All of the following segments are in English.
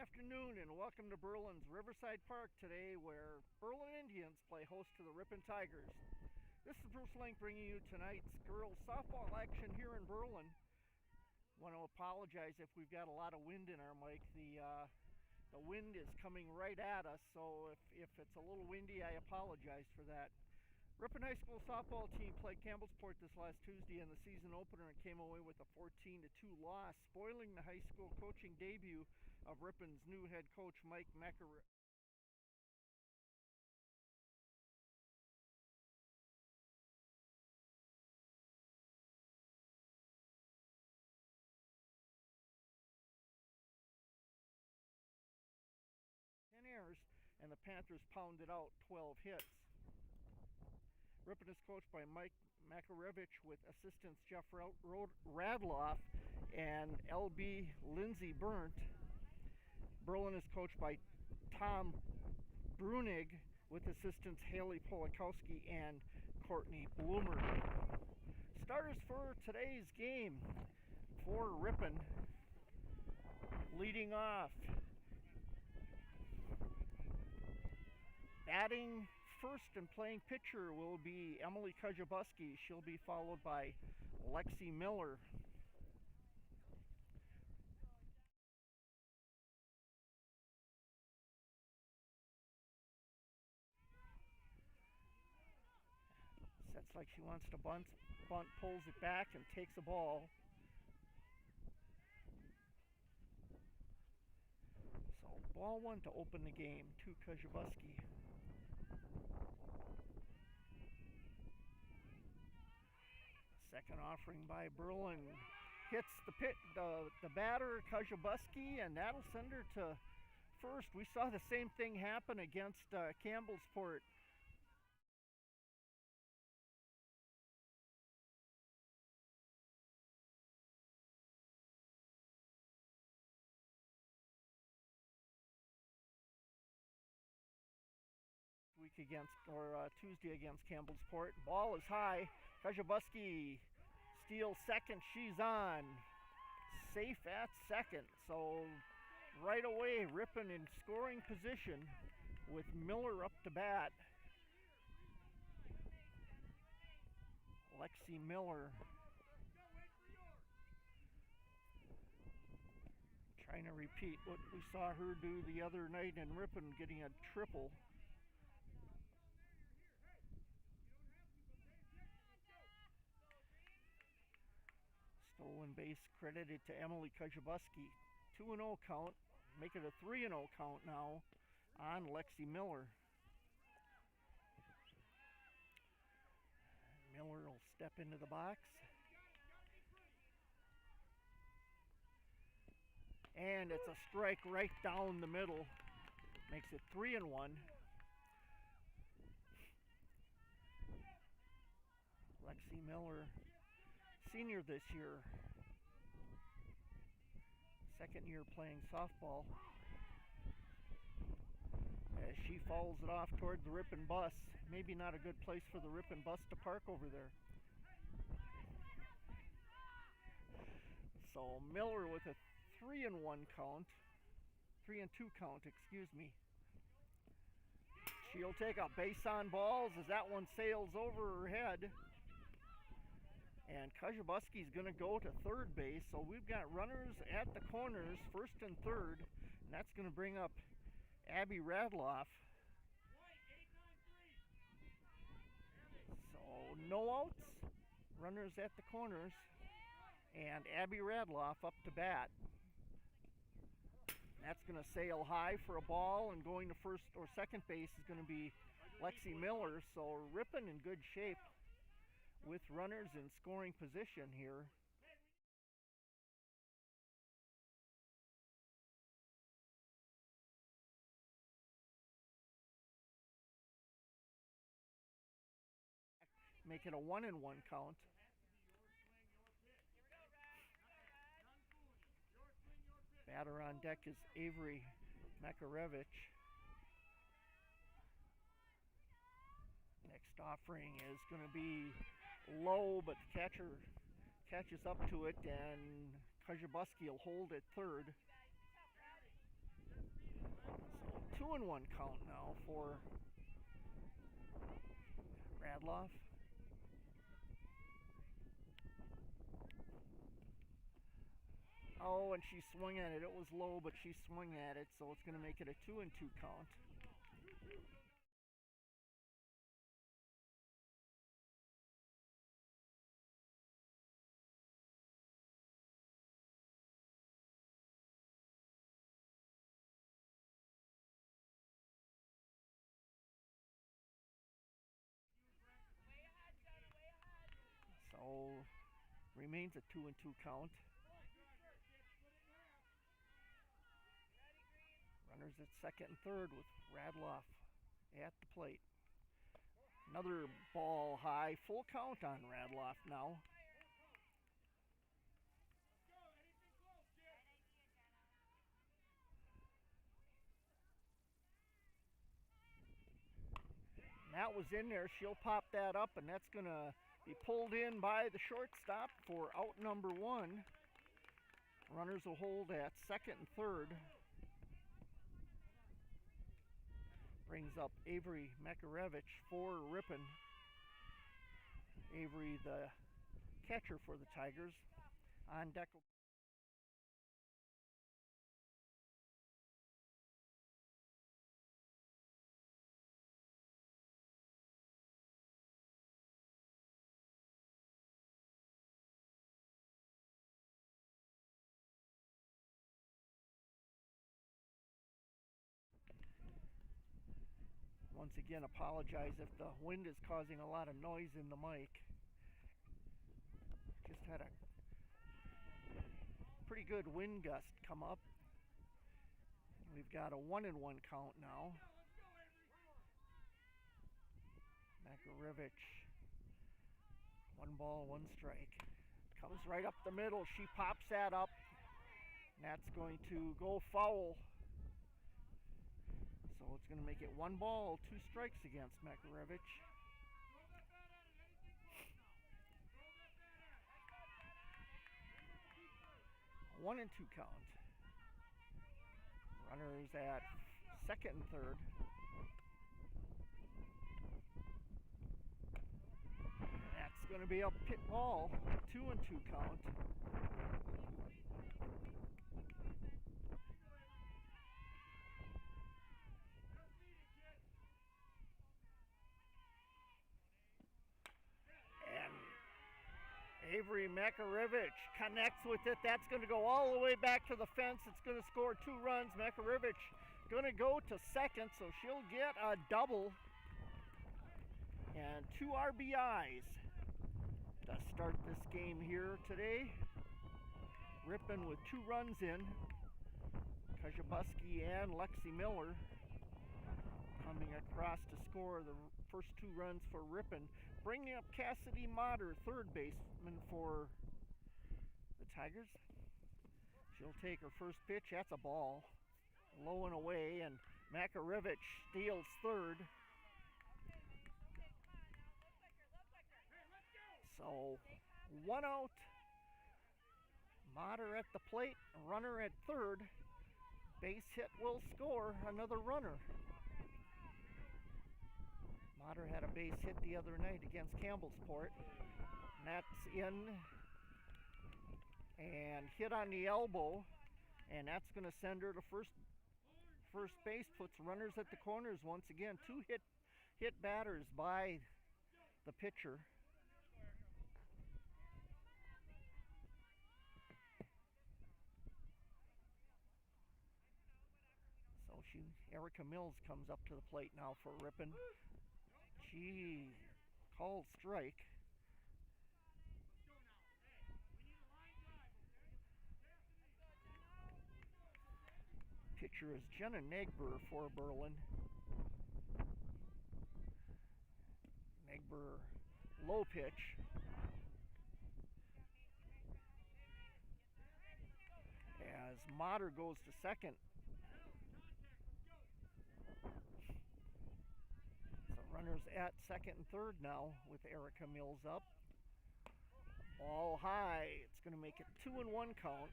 afternoon and welcome to Berlin's Riverside Park today, where Berlin Indians play host to the Ripon Tigers. This is Bruce Link bringing you tonight's girls softball action here in Berlin. Want to apologize if we've got a lot of wind in our mic. The wind is coming right at us, so if it's a little windy, I apologize for that. Ripon High School softball team played Campbellsport this last Tuesday in the season opener and came away with a 14-2 loss, spoiling the high school coaching debut of Ripon's new head coach, Mike Macarevich. And the Panthers pounded out 12 hits. Ripon is coached by Mike Macarevich with assistants Jeff Radloff and LB Lindsey Burnt. Berlin is coached by Tom Brunig with assistants Haley Polakowski and Courtney Bloomer. Starters for today's game for Ripon. Leading off, batting first and playing pitcher will be Emily Kujabuski. She'll be followed by Lexi Miller. Sets like she wants to bunt, pulls it back and takes a ball. So ball one to open the game to Kujabuski. Second offering by Berlin hits the batter Kujabuski, and that'll send her to first. We saw the same thing happen against Campbellsport. Tuesday against Campbellsport. Ball is high. Kujabuski steals second. She's on. Safe at second. So right away, Ripon in scoring position with Miller up to bat. Lexi Miller trying to repeat what we saw her do the other night in Ripon, getting a triple. Stolen base credited to Emily Kujabuski. 2-0 count. Make it a 3-0 count now on Lexi Miller. Miller will step into the box. And it's a strike right down the middle. Makes it 3-1. Lexi Miller, senior this year. Second year playing softball. As she fouls it off toward the Ripon bus. Maybe not a good place for the Ripon bus to park over there. So Miller with a 3-1 count. 3-2 count, excuse me. She'll take a base on balls as that one sails over her head. And Kujabuski's going to go to third base. So we've got runners at the corners, first and third. And that's going to bring up Abby Radloff. So no outs, runners at the corners. And Abby Radloff up to bat. That's going to sail high for a ball, and going to first or second base is going to be Lexi Miller. So Ripon in good shape with runners in scoring position here. Make it a 1-1 count. Batter on deck is Avery Macarevich. Next offering is going to be low, but the catcher catches up to it, and Kujabuski will hold at third. 2-1 count now for Radloff. Oh, and she swung at it. It was low, but she swung at it, so it's going to make it a 2-2 count. So remains a 2-2 count. Runners at second and third with Radloff at the plate. Another ball high, full count on Radloff now. And that was in there. She'll pop that up, and that's going to be pulled in by the shortstop for out number 1. Runners will hold at second and third. Brings up Avery Makarevich for Ripon. Avery, the catcher for the Tigers, on deck. Once again, apologize if the wind is causing a lot of noise in the mic. Just had a pretty good wind gust come up. We've got a 1-1 count now. Makarevich, 1 ball, 1 strike. Comes right up the middle. She pops that up. And that's going to go foul. So it's going to make it 1 ball, 2 strikes against Makarevich. A 1-2 count. Runners at second and third. That's going to be a pit ball, 2-2 count. Avery Makarevich connects with it. That's going to go all the way back to the fence. It's going to score 2 runs. Makarevich going to go to second, so she'll get a double and 2 RBIs to start this game here today. Ripon with 2 runs in. Kajabuski and Lexi Miller coming across to score the first 2 runs for Ripon. Bringing up Cassidy Motter, third baseman for the Tigers. She'll take her first pitch. That's a ball. Low and away, and Makarevich steals third. So 1 out. Motter at the plate, runner at third. Base hit will score another runner. Motter had a base hit the other night against Campbellsport. And that's in and hit on the elbow, and that's going to send her to first base. Puts runners at the corners once again. 2 hit batters by the pitcher. So Erica Mills comes up to the plate now for Ripon. She called strike. Pitcher is Jenna Negber for Berlin. Negber, low pitch. As Motter goes to second. Runners at second and third now with Erica Mills up. Ball high. It's going to make it 2-1 count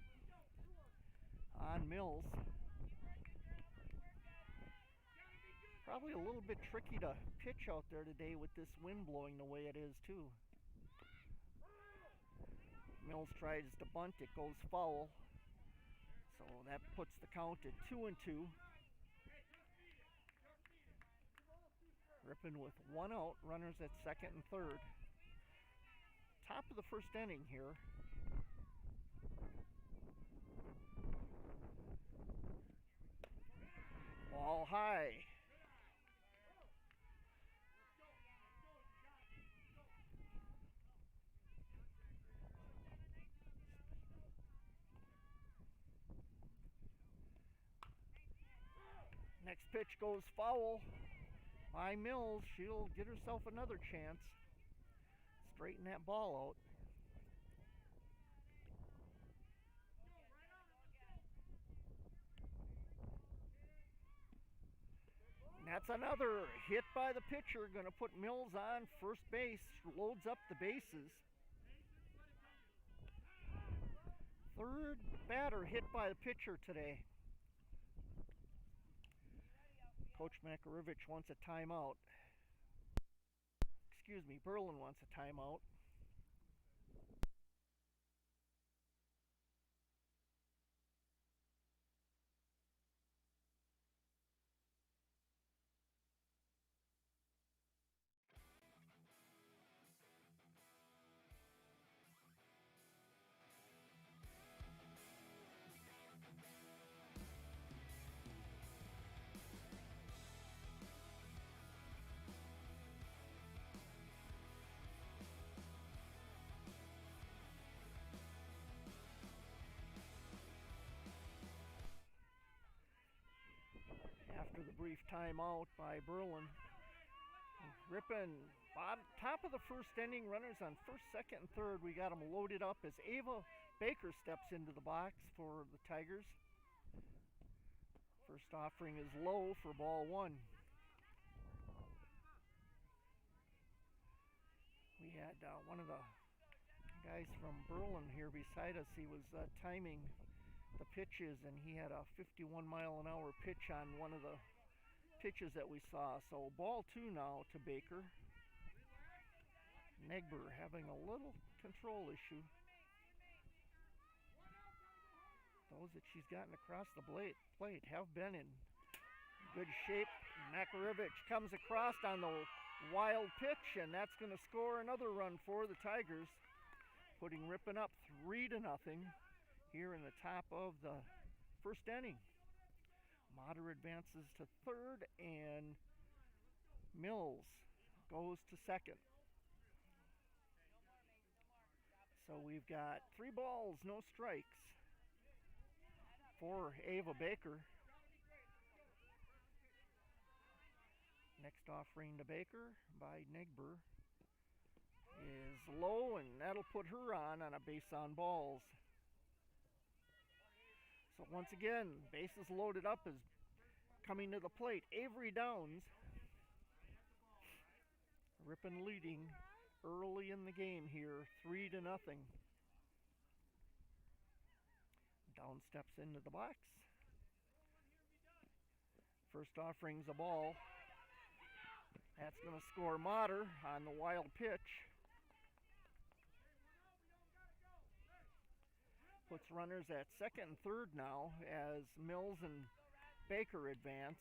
on Mills. Probably a little bit tricky to pitch out there today with this wind blowing the way it is too. Mills tries to bunt, it goes foul. So that puts the count at 2-2. Ripon with one out, runners at second and third. Top of the first inning here. Ball high. Next pitch goes foul by Mills. She'll get herself another chance. Straighten that ball out. And that's another hit by the pitcher. Going to put Mills on first base. Loads up the bases. Third batter hit by the pitcher today. Coach Makarevich wants a timeout. Excuse me, Berlin wants a timeout. After the brief timeout by Berlin, Ripon, top of the first inning, runners on first, second, and third. We got them loaded up as Ava Baker steps into the box for the Tigers. First offering is low for ball one. We had one of the guys from Berlin here beside us. He was timing the pitches, and he had a 51-mile-an-hour pitch on one of the pitches that we saw. So ball two now to Baker. Negber having a little control issue. Those that she's gotten across the plate have been in good shape. Makarevich comes across on the wild pitch, and that's going to score another run for the Tigers, putting Ripon up 3-0 here in the top of the first inning. Motter advances to third, and Mills goes to second. So we've got 3 balls, no strikes for Ava Baker. Next offering to Baker by Negber is low, and that'll put her on a base on balls. So once again, bases loaded up is coming to the plate. Avery Downs. Ripon leading early in the game here, 3-0. Downs steps into the box. First offering's a ball. That's going to score Motter on the wild pitch. Puts runners at second and third now as Mills and Baker advance.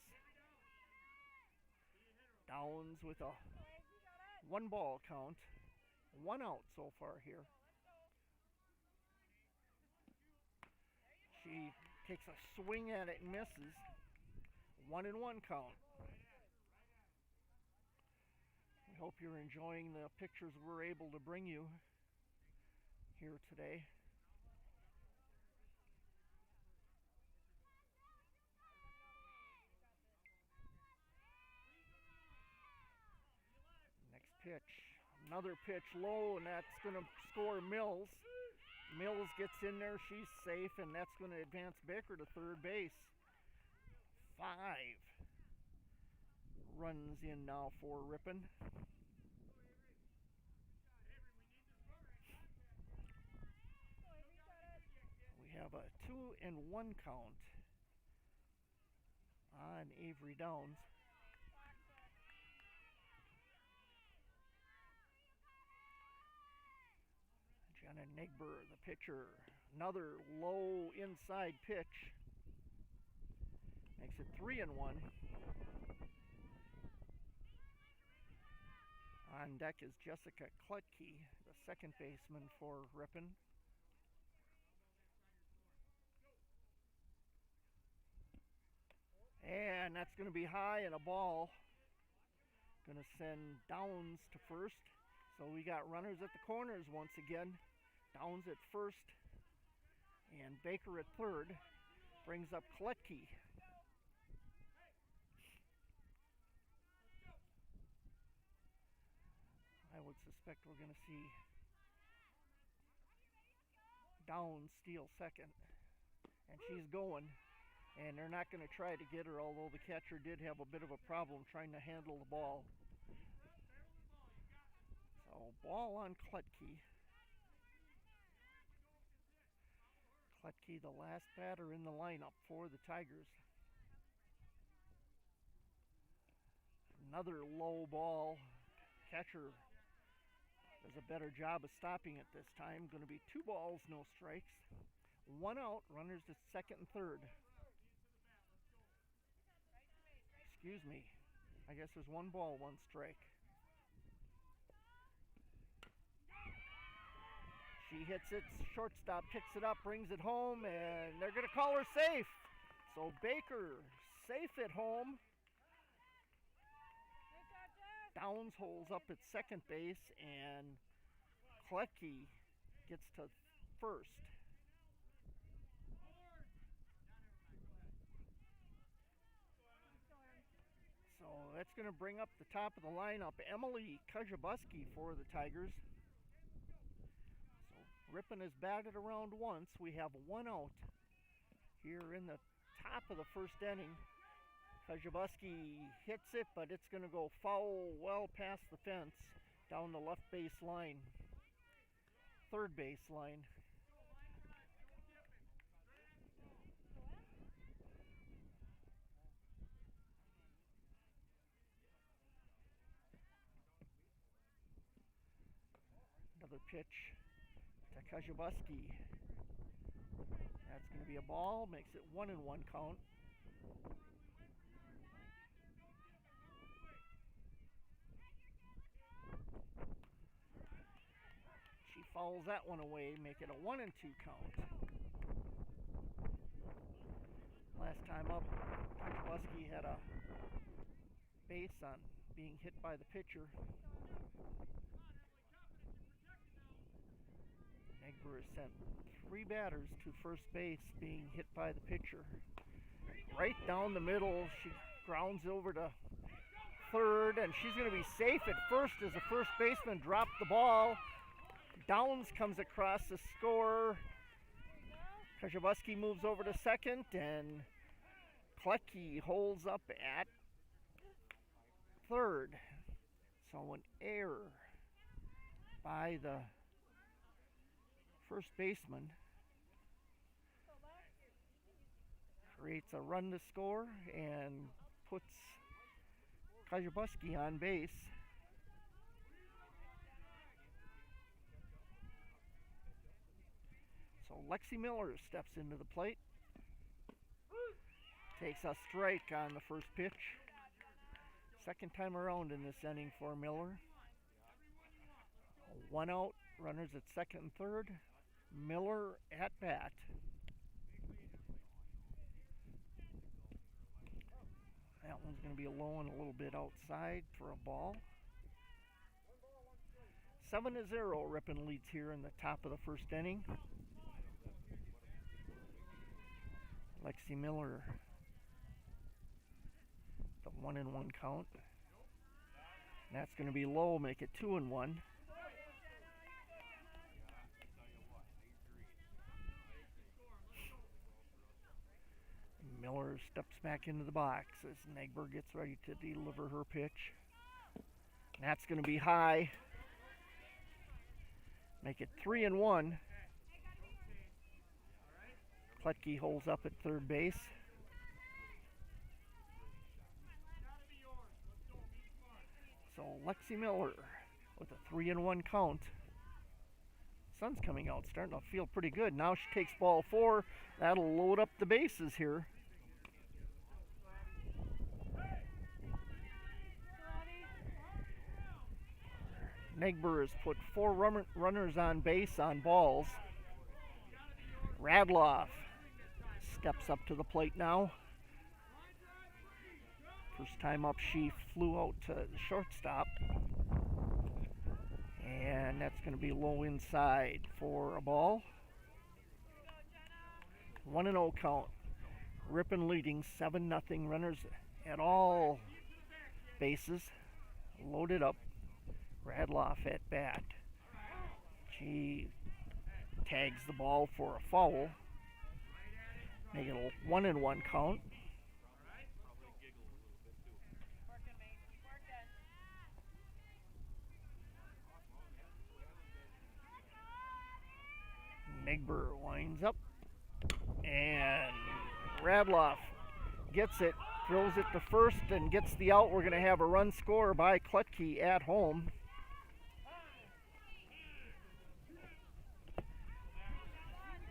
Downs with a 1-ball count. 1 out so far here. She takes a swing at it and misses. 1-1 count. We hope you're enjoying the pictures we're able to bring you here today. Next pitch. Another pitch low, and that's going to score Mills. Mills gets in there, she's safe, and that's going to advance Baker to third base. 5 runs in now for Ripon. We have a 2-1 count on Avery Downs. Gonna Nigber, the pitcher. Another low inside pitch. Makes it 3-1. On deck is Jessica Klutke, the second baseman for Ripon. And that's going to be high and a ball. Going to send Downs to first. So we got runners at the corners once again. Downs at first and Baker at third. Brings up Klutke. I would suspect we're going to see Downs steal second. And she's going. And they're not going to try to get her, although the catcher did have a bit of a problem trying to handle the ball. So ball on Klutke. Klutke, the last batter in the lineup for the Tigers. Another low ball. Catcher does a better job of stopping it this time. Going to be 2 balls, no strikes. 1 out, runners at second and third. Excuse me. I guess there's 1 ball, 1 strike. She hits it, shortstop picks it up, brings it home, and they're going to call her safe. So Baker, safe at home. Downs holds up at second base, and Klutke gets to first. So that's going to bring up the top of the lineup, Emily Kajabuski for the Tigers. So Ripon has batted around once. We have 1 out here in the top of the first inning. Kajabuski hits it, but it's going to go foul well past the fence down the left base line, third base line. Another pitch to Kajabuski. That's going to be a ball, makes it 1-1 count. She fouls that one away, make it a 1-2 count. Last time up, Kajabuski had a base on being hit by the pitcher. Nigber has sent 3 batters to first base being hit by the pitcher. Right down the middle, she grounds over to third, and she's going to be safe at first as the first baseman dropped the ball. Downs comes across the score. Kajabuski moves over to second, and Klutke holds up at third. So an error by the first baseman creates a run to score and puts Kajabuski on base. So Lexi Miller steps into the plate, takes a strike on the first pitch. Second time around in this inning for Miller. 1 out, runners at second and third. Miller at bat. That one's going to be low and a little bit outside for a ball. 7-0, Ripon leads here in the top of the first inning. Lexi Miller, the 1-1 count. That's going to be low, make it 2-1. Miller steps back into the box as Nigber gets ready to deliver her pitch. That's going to be high. Make it 3-1. Klutke holds up at third base. So Lexi Miller with a 3-1 count Sun's coming out, starting to feel pretty good. Now she takes ball 4. That'll load up the bases here. Negber has put 4 runners on base on balls. Radloff steps up to the plate now. First time up, she flew out to the shortstop. And that's going to be low inside for a ball. 1-0 count. Ripon leading 7-0. Runners at all bases. Loaded up. Radloff at bat. She tags the ball for a foul. Make it a 1-1 count. Negber winds up, and Radloff gets it, throws it to first, and gets the out. We're going to have a run score by Klutke at home.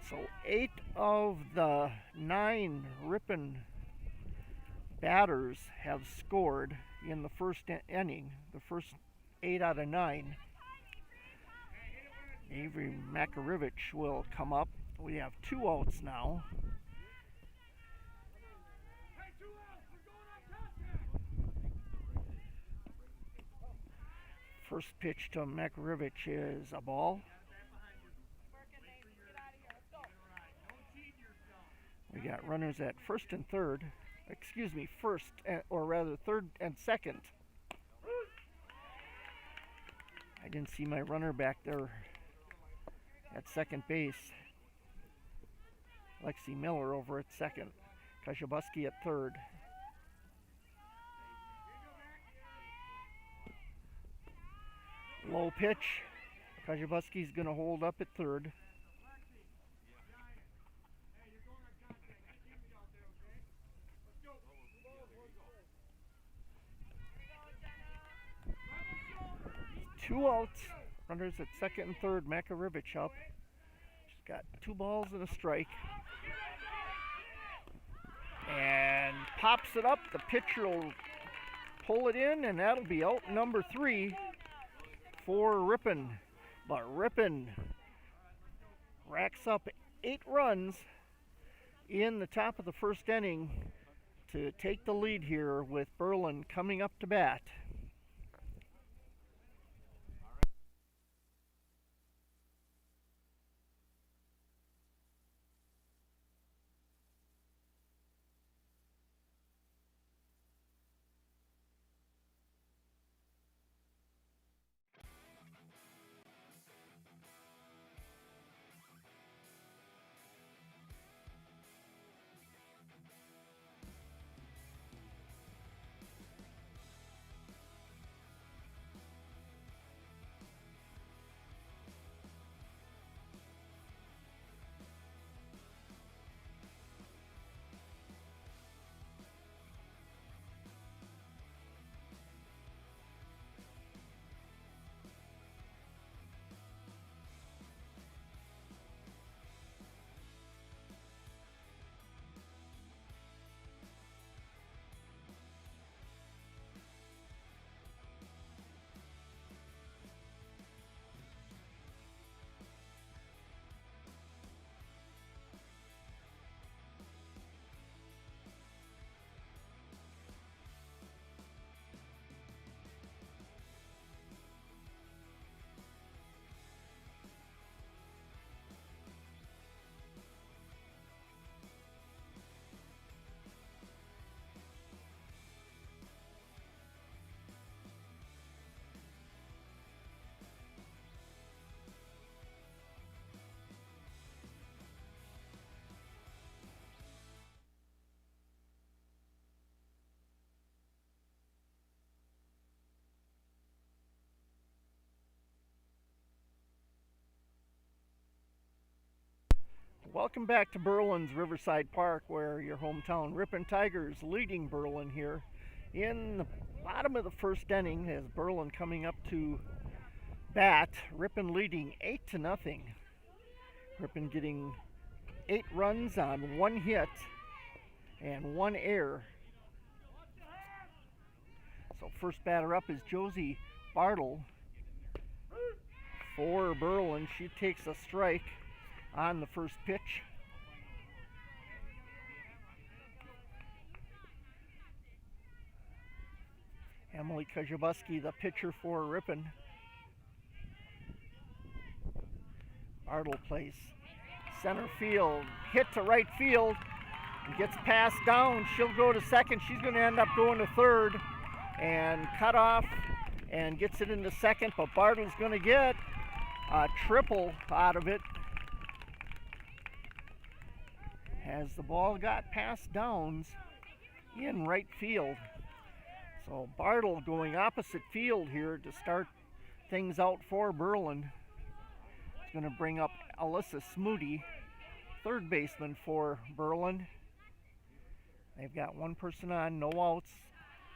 So 8 of the 9 Ripon batters have scored in the first inning, the first 8 out of 9. Avery Makarevich will come up. We have 2 outs now. First pitch to Makarevich is a ball. We got runners at first and third. Excuse me, or rather third and second. I didn't see my runner back there at second base. Lexi Miller over at second. Kashabuski at third. Low pitch. Kashabuski's going to hold up at third. Two outs. Runners at second and third. Makarevich up. She's got 2 balls and a strike. And pops it up. The pitcher will pull it in, and that'll be out number 3 for Ripon. But Ripon racks up 8 runs in the top of the first inning to take the lead here with Berlin coming up to bat. Welcome back to Berlin's Riverside Park, where your hometown Ripon Tigers leading Berlin here in the bottom of the first inning as Berlin coming up to bat, Ripon leading 8-0. Ripon getting 8 runs on 1 hit and 1 error. So first batter up is Josie Bartle for Berlin. She takes a strike on the first pitch. Emily Kajabuski, the pitcher for Ripon. Bartle plays center field, hit to right field, and gets passed down. She'll go to second. She's going to end up going to third and cut off and gets it into second, but Bartle's going to get a triple out of it as the ball got past Downs in right field. So Bartle going opposite field here to start things out for Berlin. It's going to bring up Alyssa Smoody, third baseman for Berlin. They've got one person on, no outs.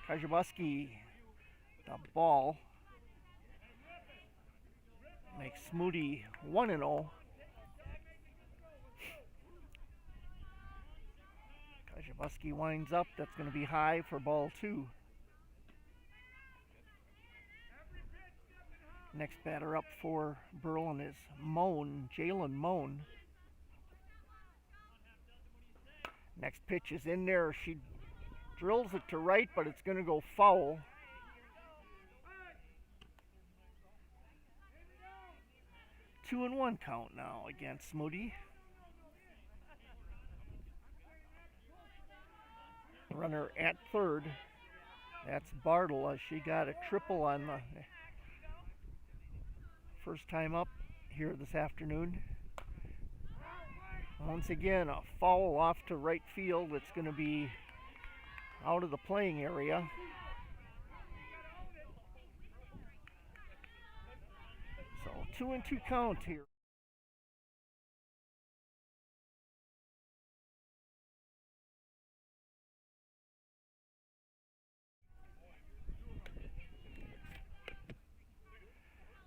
Kajabuski, the ball, makes Smoody 1-0. Kajabuski winds up. That's going to be high for ball 2. Next batter up for Berlin is Jalen Moan. Next pitch is in there. She drills it to right, but it's going to go foul. Two and 1 count now against Moody. Runner at third. That's Bartle as she got a triple on the first time up here this afternoon. Once again, a foul off to right field. It's going to be out of the playing area. So 2 and 2 count here.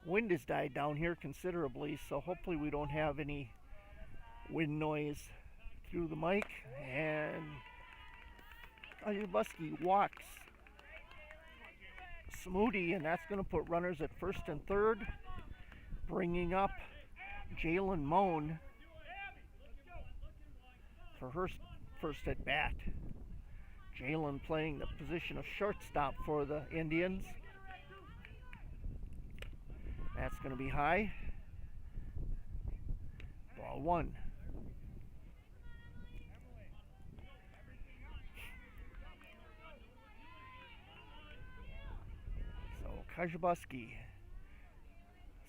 Wind has died down here considerably, so hopefully we don't have any wind noise through the mic. And Kajabuski walks Smoody, and that's going to put runners at first and third, bringing up Jalen Moan for her first at bat. Jalen playing the position of shortstop for the Indians. That's going to be high. Ball 1. So Kajabuski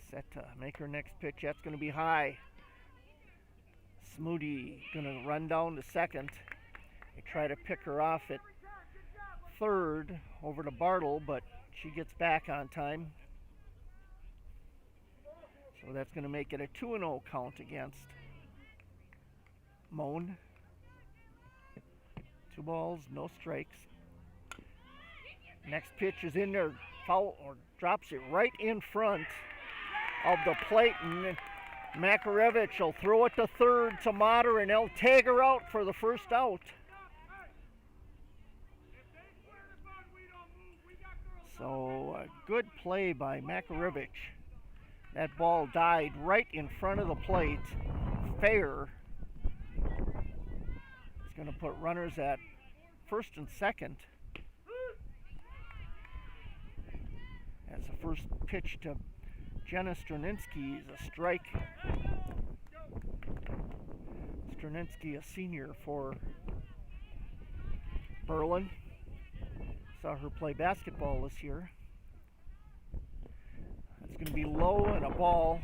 set to make her next pitch. That's going to be high. Smoody going to run down to second. They try to pick her off at third over to Bartle, but she gets back on time. So that's going to make it a 2-0 count against Moan. 2 balls, no strikes. Next pitch is in there, foul, or drops it right in front of the plate, and Makarevich will throw it to third to Motter, and they'll tag her out for the first out. So a good play by Makarevich. That ball died right in front of the plate, fair. It's going to put runners at first and second. As the first pitch to Jenna Struninsky is a strike. Struninsky, a senior for Berlin. Saw her play basketball this year. It's going to be low and a ball.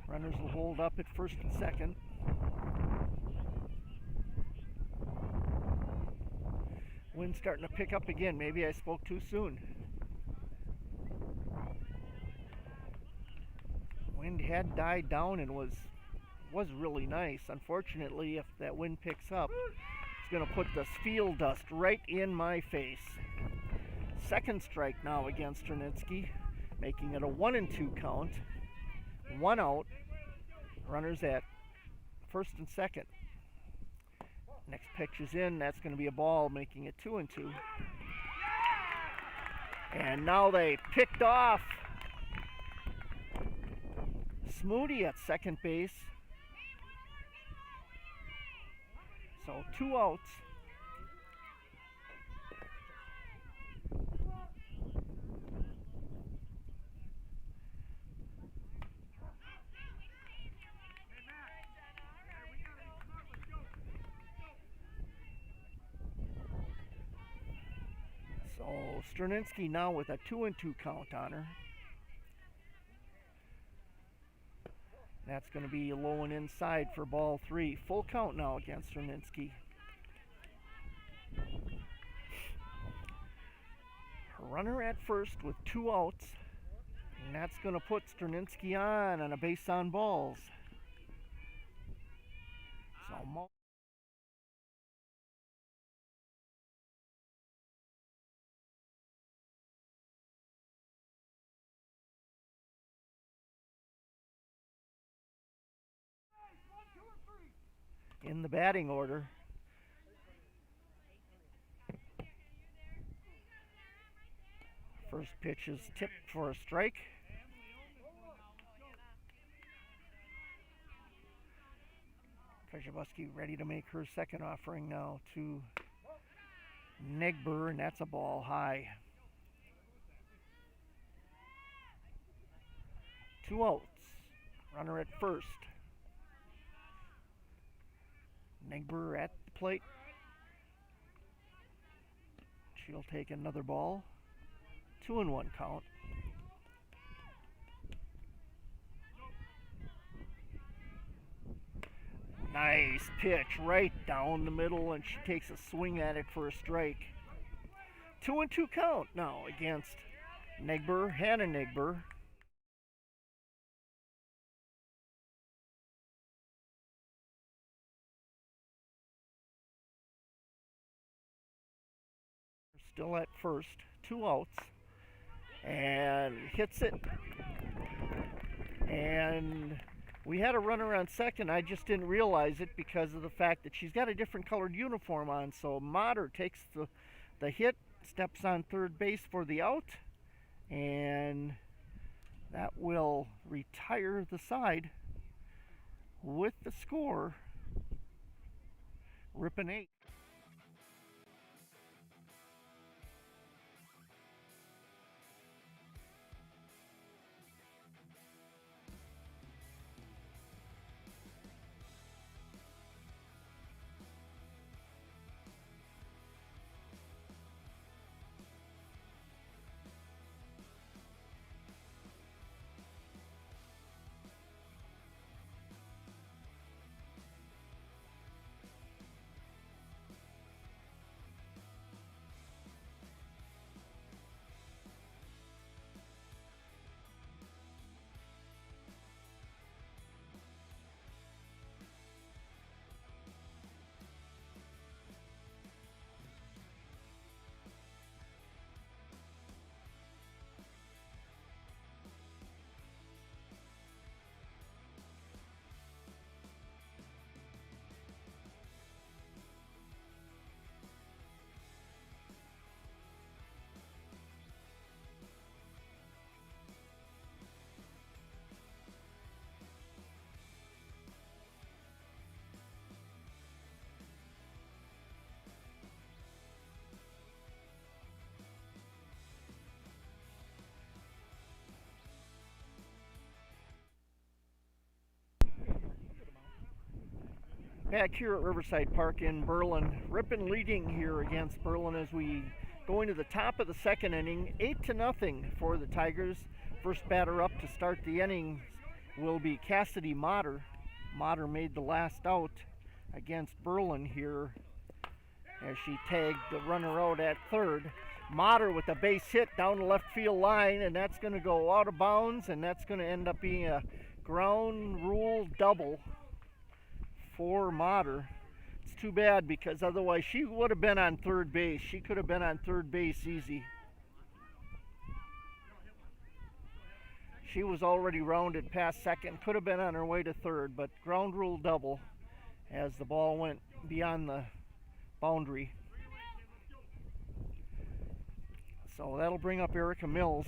Runners will hold up at first and second. Wind's starting to pick up again. Maybe I spoke too soon. Wind had died down and was really nice. Unfortunately, if that wind picks up, it's going to put the field dust right in my face. Second strike now against Struninsky. making it a 1-2 count. 1 out. Runners at first and second. Next pitch is in. That's going to be a ball, making it 2-2. And now they picked off Smoody at second base. So 2 outs. So Struninsky now with a 2-2 count on her. That's going to be low and inside for ball 3. Full count now against Struninsky. Runner at first with 2 outs. And that's going to put Struninsky on a base on balls. So in the batting order. First pitch is tipped for a strike. Krzyzewski ready to make her second offering now to Negber, and that's a ball high. 2 outs. Runner at first. Negber at the plate. She'll take another ball. 2-1 count. Nice pitch right down the middle, and she takes a swing at it for a strike. 2-2 count now against Negber, Hannah Negber. Still at first, 2 outs, and hits it. And we had a runner on second. I just didn't realize it because of the fact that she's got a different colored uniform on. So Motter takes the hit, steps on third base for the out, and that will retire the side with the score, Ripon 8. Back here at Riverside Park in Berlin, Ripon leading here against Berlin as we go into the top of the second inning. 8-0 for the Tigers. First batter up to start the inning will be Cassidy Motter. Motter made the last out against Berlin here as she tagged the runner out at third. Motter with a base hit down the left field line, and that's going to go out of bounds, and that's going to end up being a ground rule double for Motter. It's too bad because otherwise she would have been on third base. She could have been on third base easy. She was already rounded past second, could have been on her way to third, but ground rule double as the ball went beyond the boundary. So that'll bring up Erica Mills.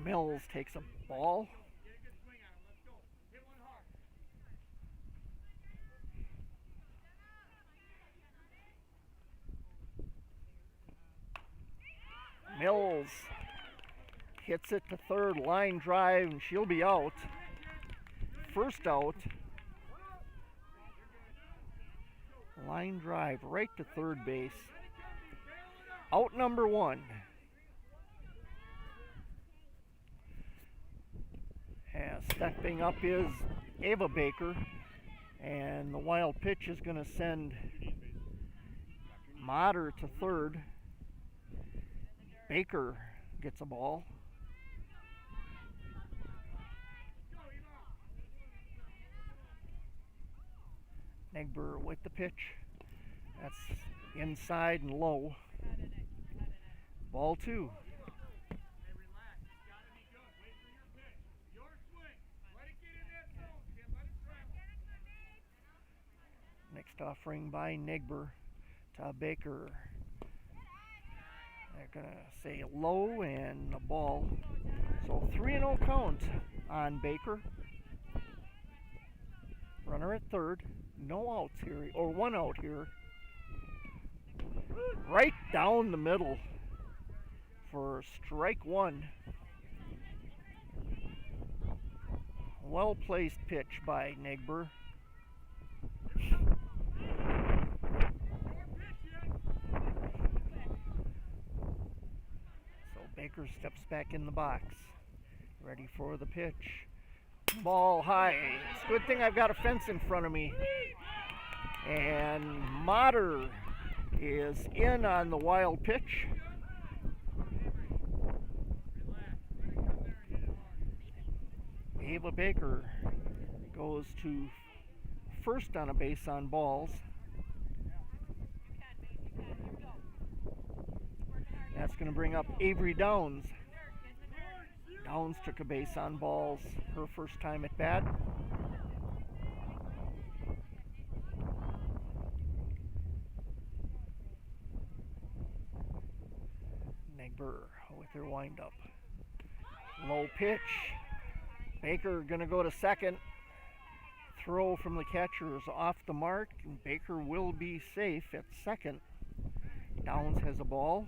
Mills takes a ball. Mills hits it to third, line drive, and she'll be out. First out. Line drive right to third base. Out number one. Stepping up is Ava Baker, and the wild pitch is going to send Motter to third. Baker gets a ball. Negber with the pitch. That's inside and low. Ball two. Next offering by Negber to Baker. They're going to say low and a ball. So 3-0 count on Baker. Runner at third. No outs here, or one out here. Right down the middle for strike one. Well placed pitch by Negber. Baker steps back in the box, ready for the pitch. Ball high. It's a good thing I've got a fence in front of me. And Motter is in on the wild pitch. Ava Baker goes to first on a base on balls. That's going to bring up Avery Downs. Downs took a base on balls her first time at bat. Negber with her windup. Low pitch. Baker going to go to second. Throw from the catcher is off the mark, and Baker will be safe at second. Downs has a ball.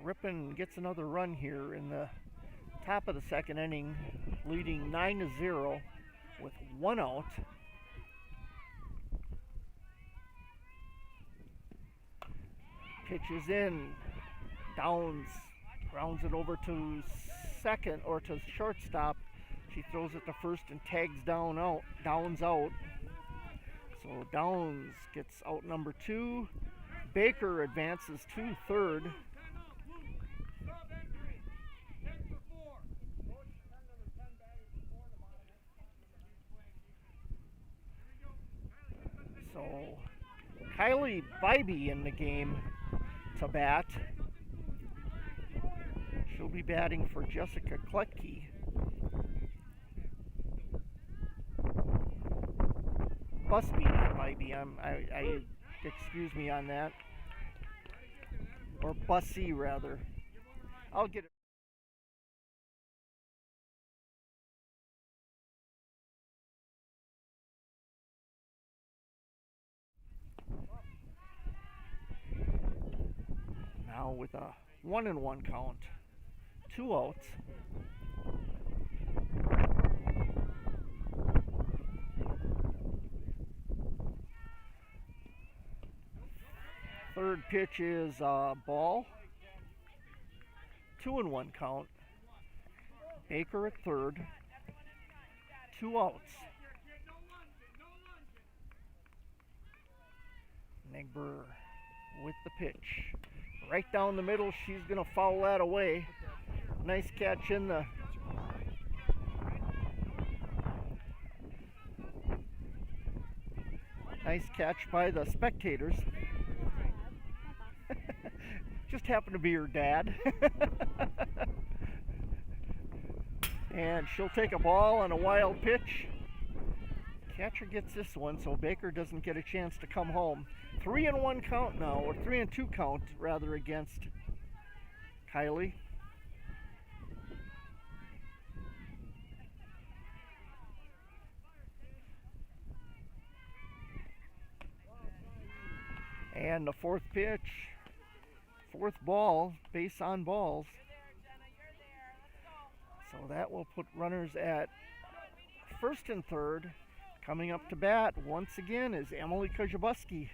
Ripon gets another run here in the top of the second inning, leading 9-0 with one out. Pitch is in. Downs grounds it over to second or to shortstop. She throws it to first and tags Downs out. So Downs gets out number two. Baker advances to third. So Kylie Bybee in the game to bat. She'll be batting for Jessica Kletke. Busby, not Bybee. I excuse me on that. Or Bussy, rather. I'll get it. Now with a 1-1 count, 2 outs. Third pitch is ball. 2-1 count. Baker at third. 2 outs. Negber with the pitch. Right down the middle, she's going to foul that away. Nice catch in the... Nice catch by the spectators. Just happened to be her dad. And she'll take a ball on a wild pitch. Catcher gets this one, so Baker doesn't get a chance to come home. 3-1 count now, or 3-2 count rather, against Kylie. And the fourth pitch, fourth ball, base on balls. So that will put runners at first and third. Coming up to bat once again is Emily Kajabuski.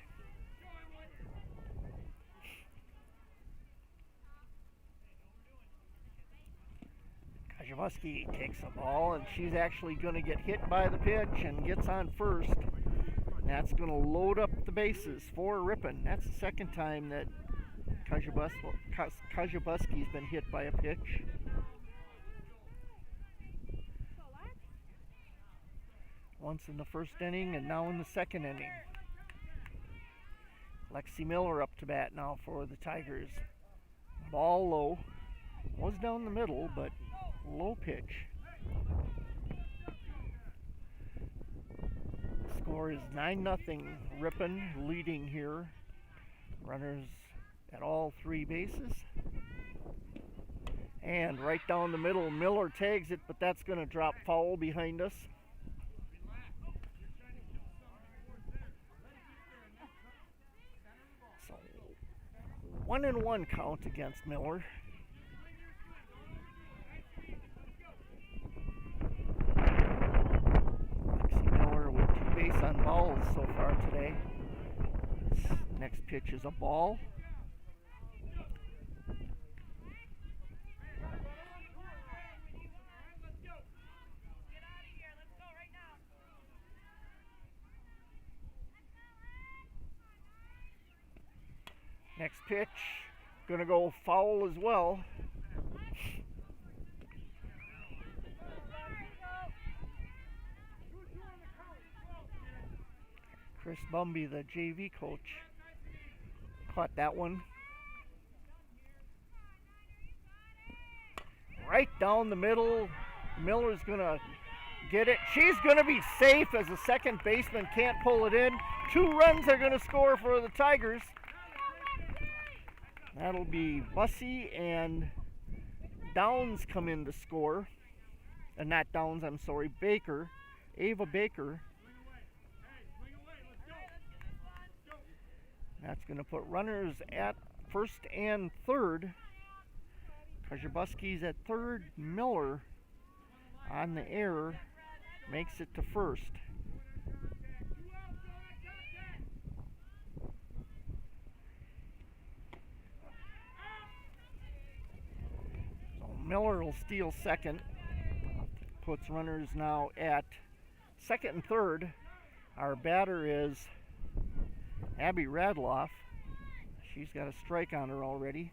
Kajabuski takes the ball, and she's actually going to get hit by the pitch and gets on first. And that's going to load up the bases for Ripon. That's the second time that Kajabuski's been hit by a pitch. Once in the first inning and now in the second inning. Lexi Miller up to bat now for the Tigers. Ball low. Was down the middle, but low pitch. Score is 9-0. Ripon leading here. Runners at all three bases. And right down the middle, Miller tags it, but that's going to drop foul behind us. So 1-1 count against Miller. Base on balls so far today. This next pitch is a ball. Next pitch, gonna go foul as well. Chris Bumby, the JV coach, caught that one. Right down the middle. Miller's going to get it. She's going to be safe as the second baseman can't pull it in. 2 runs are going to score for the Tigers. That'll be Bussey and Downs come in to score. Not Downs, I'm sorry, Baker. Ava Baker. That's going to put runners at first and third. Kajabuski's at third. Miller on the error makes it to first. So Miller will steal second. Puts runners now at second and third. Our batter is Abby Radloff. She's got a strike on her already.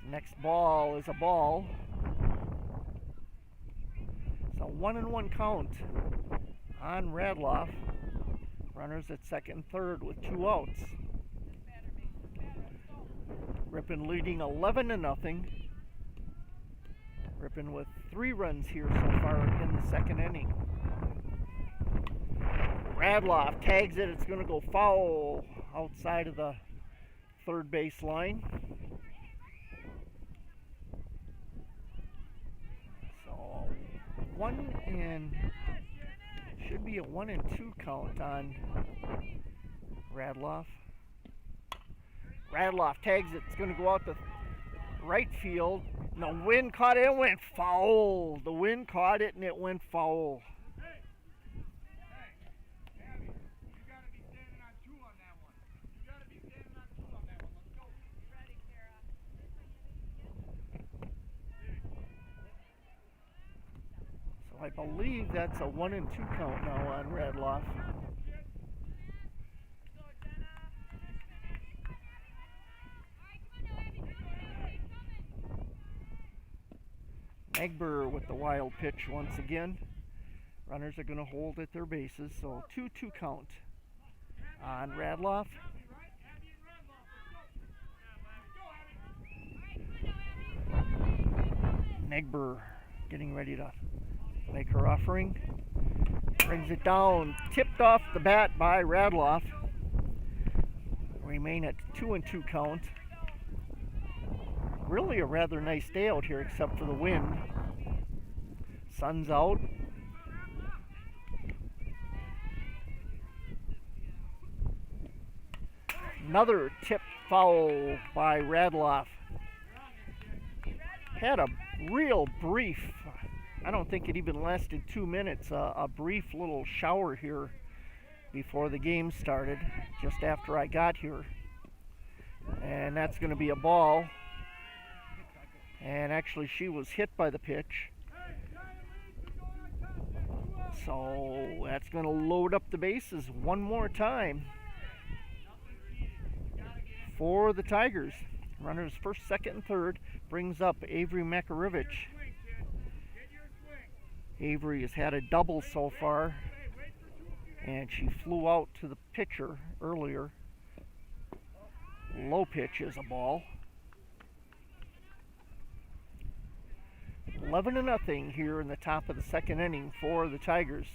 Next ball is a ball. So 1-1 count on Radloff. Runners at second and third with 2 outs. Ripon leading 11-0. Ripon with 3 runs here so far in the second inning. Radloff tags it. It's going to go foul outside of the third base line. So should be a 1-2 count on Radloff. Radloff tags it. It's going to go out to right field. The wind caught it and went foul. The wind caught it and it went foul. I believe that's a 1-2 count now on Radloff. Egber with the wild pitch once again. Runners are going to hold at their bases, so 2-2 count. on Radloff. Negber getting ready to make her offering. Brings it down, tipped off the bat by Radloff. Remain at 2-2 count. Really a rather nice day out here except for the wind. Sun's out. Another tip foul by Radloff. Had a real brief, I don't think it even lasted 2 minutes, a brief little shower here before the game started, just after I got here. And that's going to be a ball. And actually she was hit by the pitch. So that's going to load up the bases one more time for the Tigers. Runners first, second, and third. Brings up Avery Makarevich. Avery has had a double so far, and she flew out to the pitcher earlier. Low pitch is a ball. 11-0 here in the top of the second inning for the Tigers.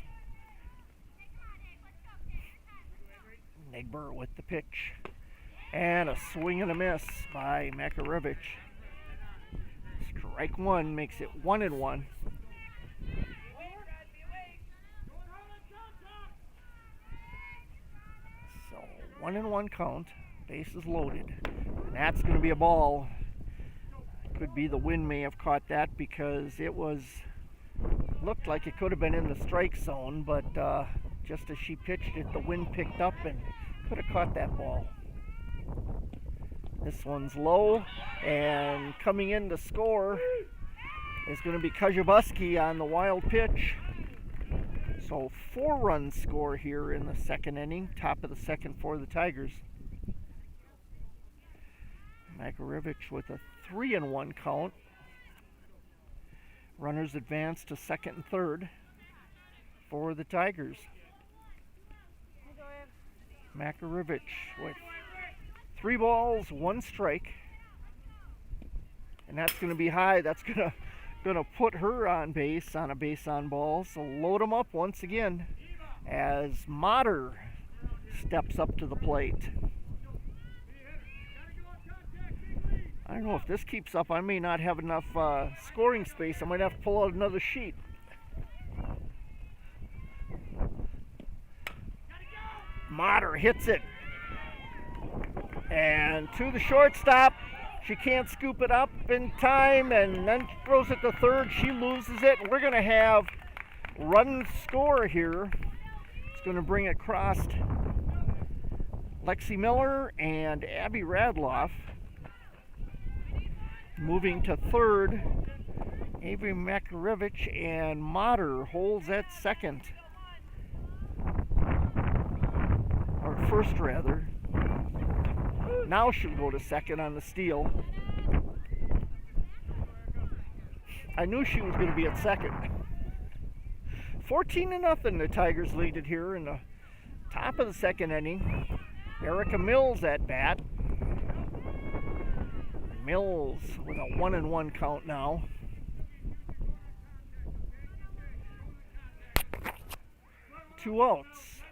Negber with the pitch. And a swing and a miss by Makarevich. Strike one makes it 1-1. So 1-1 count. Bases loaded. And that's going to be a ball. Could be the wind may have caught that because it looked like it could have been in the strike zone, but just as she pitched it, the wind picked up and could have caught that ball. This one's low, and coming in to score is going to be Kajabuski on the wild pitch. So 4-run score here in the second inning, top of the second for the Tigers. Makarevich with a 3-1 count. Runners advance to second and third for the Tigers. Makarevich with 3 balls, 1 strike. And that's going to be high. That's going to put her on base on a base on ball. So load them up once again as Motter steps up to the plate. I don't know if this keeps up. I may not have enough scoring space. I might have to pull out another sheet. Motter hits it. And to the shortstop. She can't scoop it up in time and then throws it to third. She loses it. We're going to have run score here. It's going to bring it across Lexi Miller and Abby Radloff. Moving to third, Avery Makarevich, and Motter holds at second. Or first, rather. Now she'll go to second on the steal. I knew she was going to be at second. 14-0, the Tigers lead it here in the top of the second inning. Erica Mills at bat. Mills with a 1-1 count now. Two outs.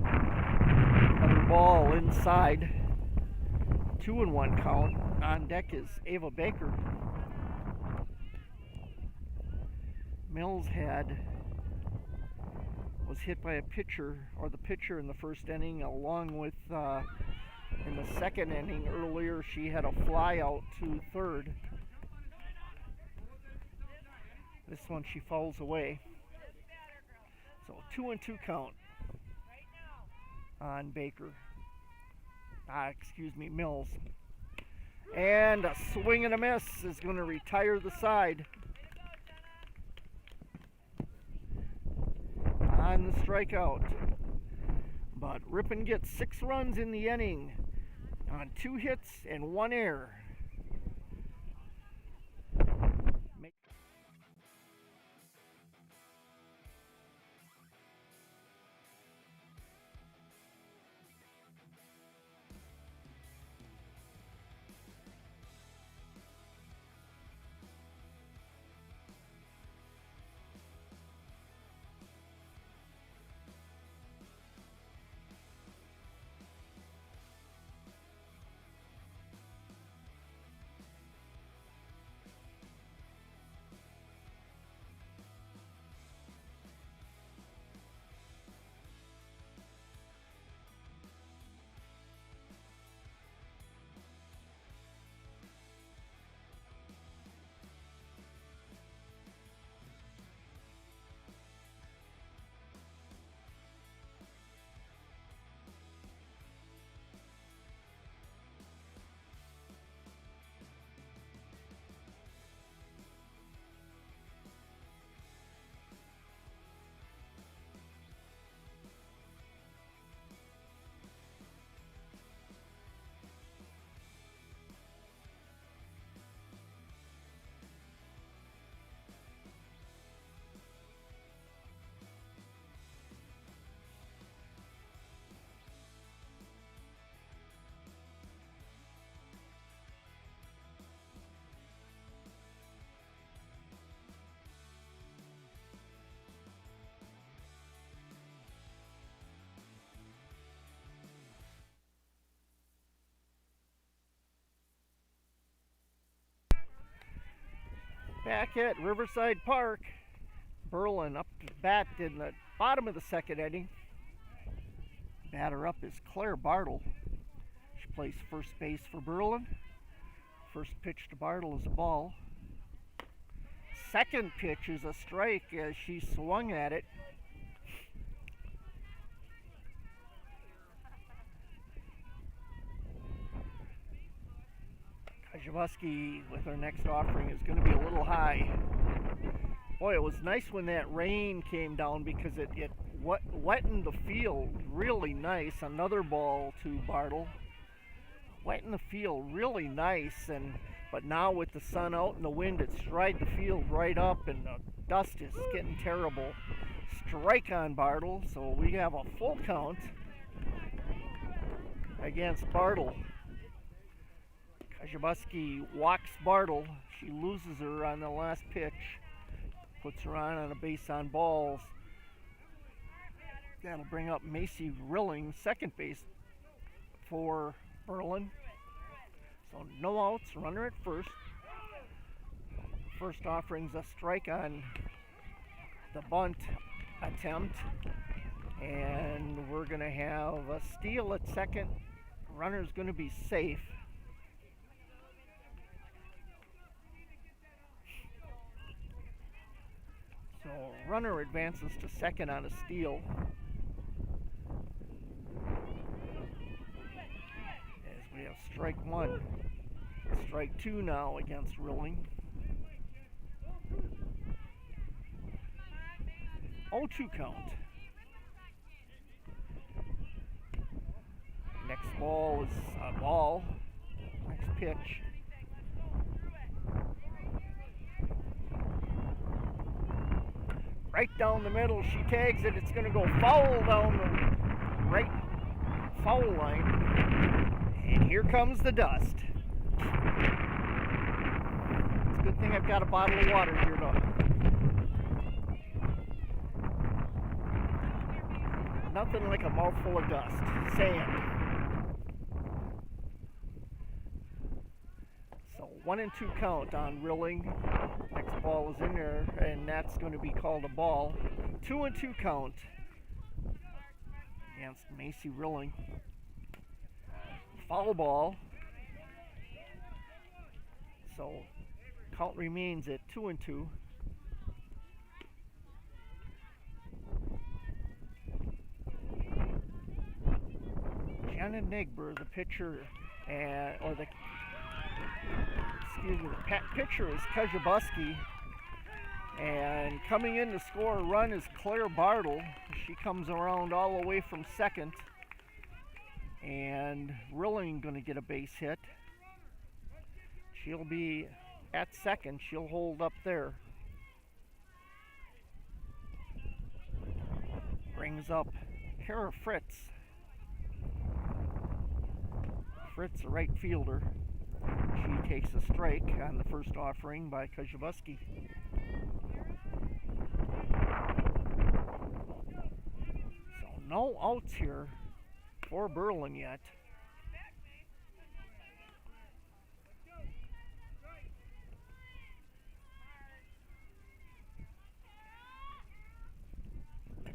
Another ball inside. 2-1 count. On deck is Ava Baker. Mills was hit by a pitcher, or the pitcher in the first inning, along with in the second inning earlier she had a fly out to third. This one she fouls away. So 2-2 count on Baker. Mills. And a swing and a miss is going to retire the side. On the strikeout. But Ripon gets 6 runs in the inning on 2 hits and 1 error. Back at Riverside Park, Berlin up to bat in the bottom of the second inning. Batter up is Claire Bartle. She plays first base for Berlin. First pitch to Bartle is a ball. Second pitch is a strike as she swung at it. Kajabuski with her next offering is going to be a little high. Boy, it was nice when that rain came down because it wettened the field really nice. Another ball to Bartle. Wettened the field really nice, but now with the sun out and the wind, it's dried the field right up and the dust is getting terrible. Strike on Bartle, so we have a full count against Bartle. Kajabuski walks Bartle. She loses her on the last pitch. Puts her on a base on balls. That'll bring up Macy Rilling, second base for Berlin. So no outs, runner at first. First offering's a strike on the bunt attempt. And we're going to have a steal at second. Runner's going to be safe. So runner advances to second on a steal. As we have strike one. Strike two now against Rilling. 0-2 count. Next ball is a ball. Next pitch. Right down the middle, she tags it. It's going to go foul down the right foul line. And here comes the dust. It's a good thing I've got a bottle of water here, though. Nothing like a mouthful of dust. Sand. So 1-2 count on Rilling. Next ball is in there, and that's going to be called a ball. 2-2 count against Macy Rilling. Foul ball. So count remains at 2-2. Jenna Nigber, the pitcher, the pitcher is Kajabuski, and coming in to score a run is Claire Bartle. She comes around all the way from second, and Rilling going to get a base hit. She'll be at second. She'll hold up there. Brings up Kara Fritz. Fritz, a right fielder. She takes a strike on the first offering by Kajabuski. So no outs here for Berlin yet.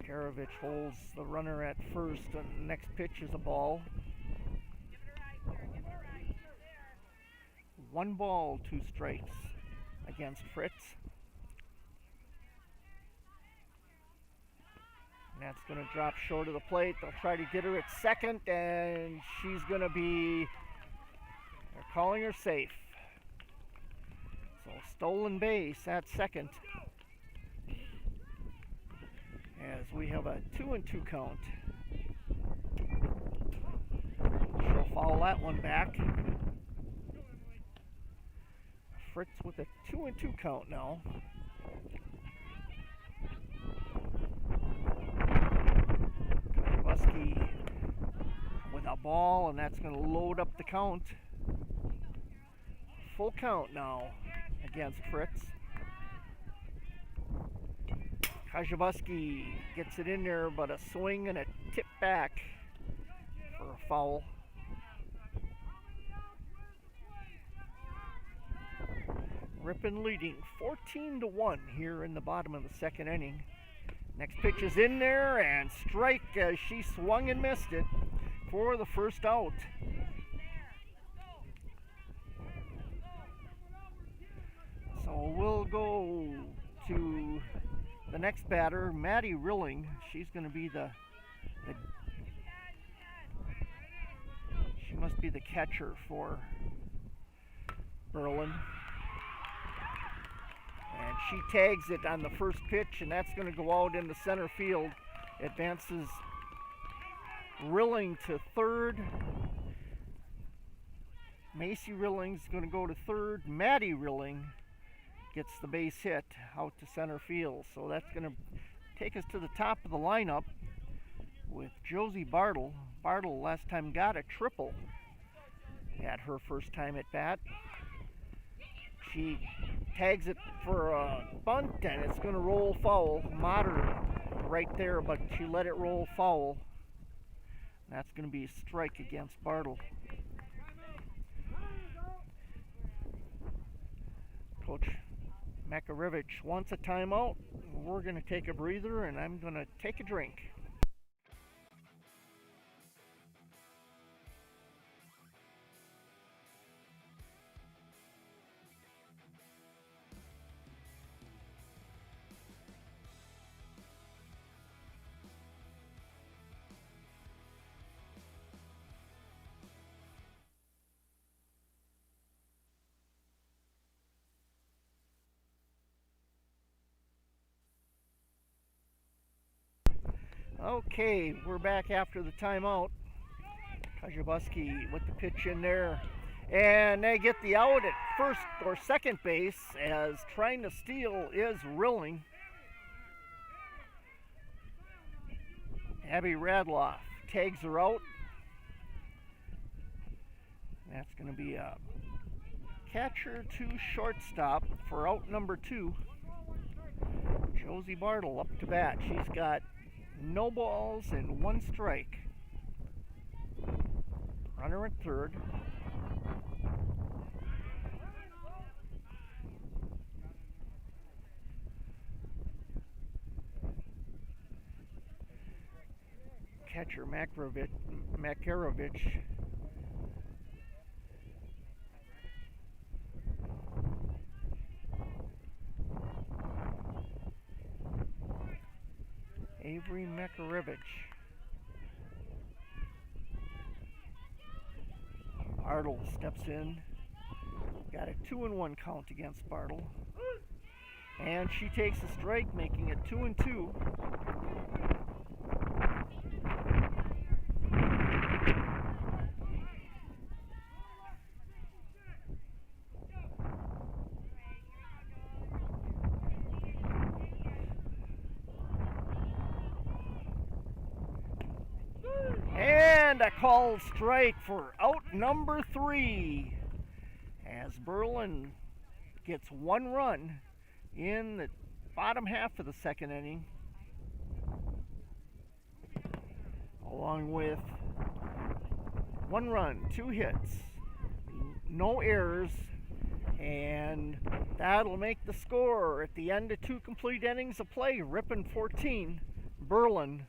Karavich holds the runner at first, and the next pitch is a ball. 1 ball, 2 strikes against Fritz. And that's going to drop short of the plate. They'll try to get her at second, and she's going to be, they're calling her safe. So stolen base at second. As we have a 2-2 count. She'll foul that one back. Fritz with a 2-2 count now. Kajabuski with a ball, and that's going to load up the count. Full count now against Fritz. Kajabuski gets it in there, but a swing and a tip back for a foul. Ripon leading 14-1 here in the bottom of the second inning. Next pitch is in there, and strike as she swung and missed it for the first out. So we'll go to the next batter, Maddie Rilling. She's going to be she must be the catcher for Berlin. And she tags it on the first pitch, and that's going to go out into center field. Advances Rilling to third. Macy Rilling's going to go to third. Maddie Rilling gets the base hit out to center field. So that's going to take us to the top of the lineup with Josie Bartle. Bartle last time got a triple at her first time at bat. She tags it for a bunt, and it's going to roll foul. Mater right there, but she let it roll foul. That's going to be a strike against Bartle. Coach Makarevich wants a timeout. We're going to take a breather, and I'm going to take a drink. Okay, we're back after the timeout. Kajabuski with the pitch in there. And they get the out at first or second base, as trying to steal is Rilling. Abby Radloff tags her out. That's going to be a catcher to shortstop for out number 2. Josie Bartle up to bat. She's got no balls and 1 strike. Runner at third. Catcher Makarovich. Avery Makarovich. Bartle steps in. Got a 2-1 count against Bartle. And she takes a strike, making it 2-2. And a called strike for out number 3, as Berlin gets 1 run in the bottom half of the second inning, along with 1 run, 2 hits, no errors, and that'll make the score at the end of 2 complete innings of play. Ripon 14, Berlin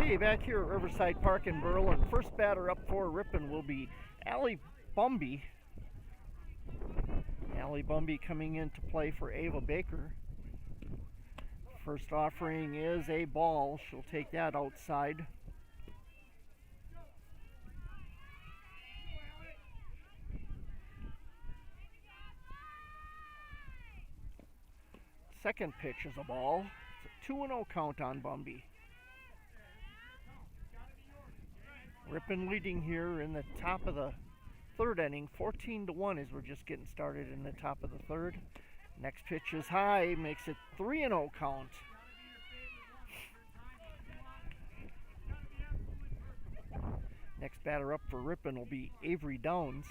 Okay, back here at Riverside Park in Berlin. First batter up for Ripon will be Allie Bumby. Allie Bumby coming in to play for Ava Baker. First offering is a ball. She'll take that outside. Second pitch is a ball. It's a 2-0 count on Bumby. Ripon leading here in the top of the third inning, 14-1 as we're just getting started in the top of the third. Next pitch is high, makes it 3-0 count. Next batter up for Ripon will be Avery Downs.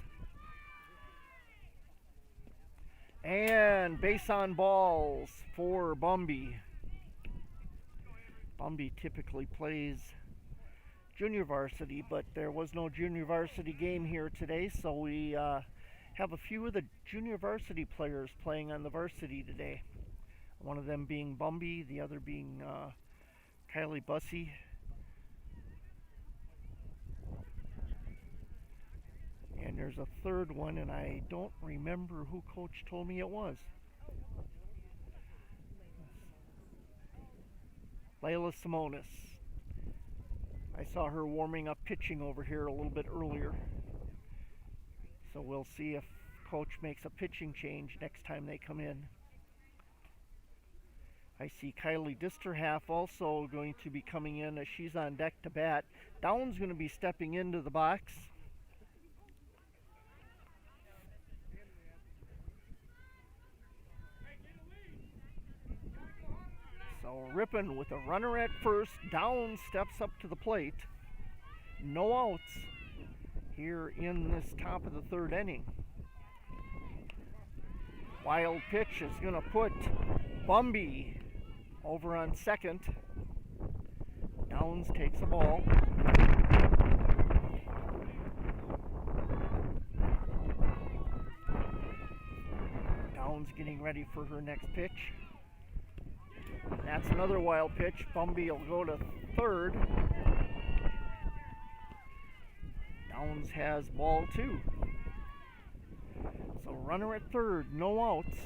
And base on balls for Bumby. Bumby typically plays junior varsity, but there was no junior varsity game here today, so we have a few of the junior varsity players playing on the varsity today. One of them being Bumby, the other being Kylie Bussey. And there's a third one, and I don't remember who Coach told me it was. Layla Simonis. I saw her warming up pitching over here a little bit earlier. So we'll see if Coach makes a pitching change next time they come in. I see Kylie Disterhalf also going to be coming in as she's on deck to bat. Downs going to be stepping into the box. So Ripon with a runner at first. Downs steps up to the plate. No outs here in this top of the third inning. Wild pitch is going to put Bumby over on second. Downs takes the ball. Downs getting ready for her next pitch. That's another wild pitch. Bumby will go to third. Downs has ball two. So runner at third, no outs.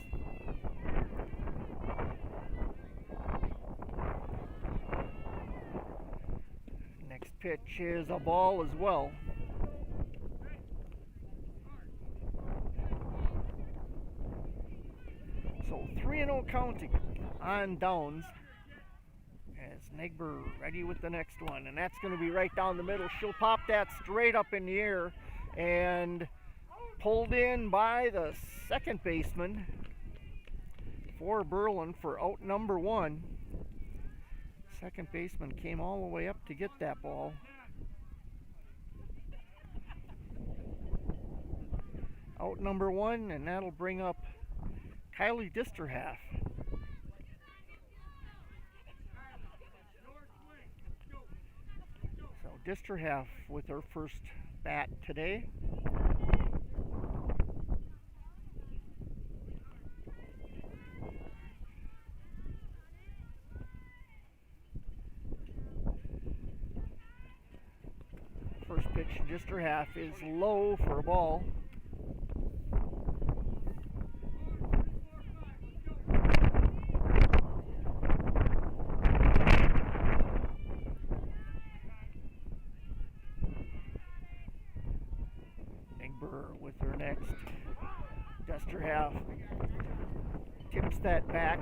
Next pitch is a ball as well. So 3-0 counting on Downs. As Negber ready with the next one, and that's going to be right down the middle. She'll pop that straight up in the air and pulled in by the second baseman for Berlin for out number one. Second baseman came all the way up to get that ball. Out number one, and that'll bring up Kylie Disterhalf. So Disterhalf with her first bat today. First pitch to Disterhalf is low for a ball. With her next. Disterhalf tips that back.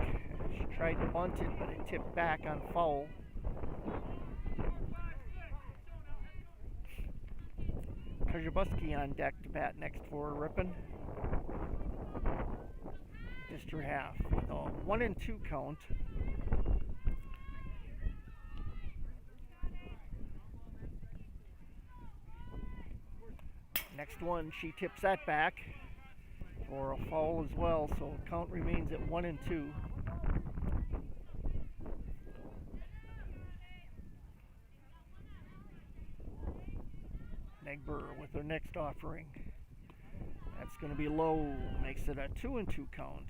She tried to bunt it, but it tipped back on foul. Kajabuski on deck to bat next for Ripon. Disterhalf with a 1-2 count. Next one, she tips that back for a foul as well, so count remains at 1-2. Negber with her next offering. That's going to be low, makes it a 2-2 count.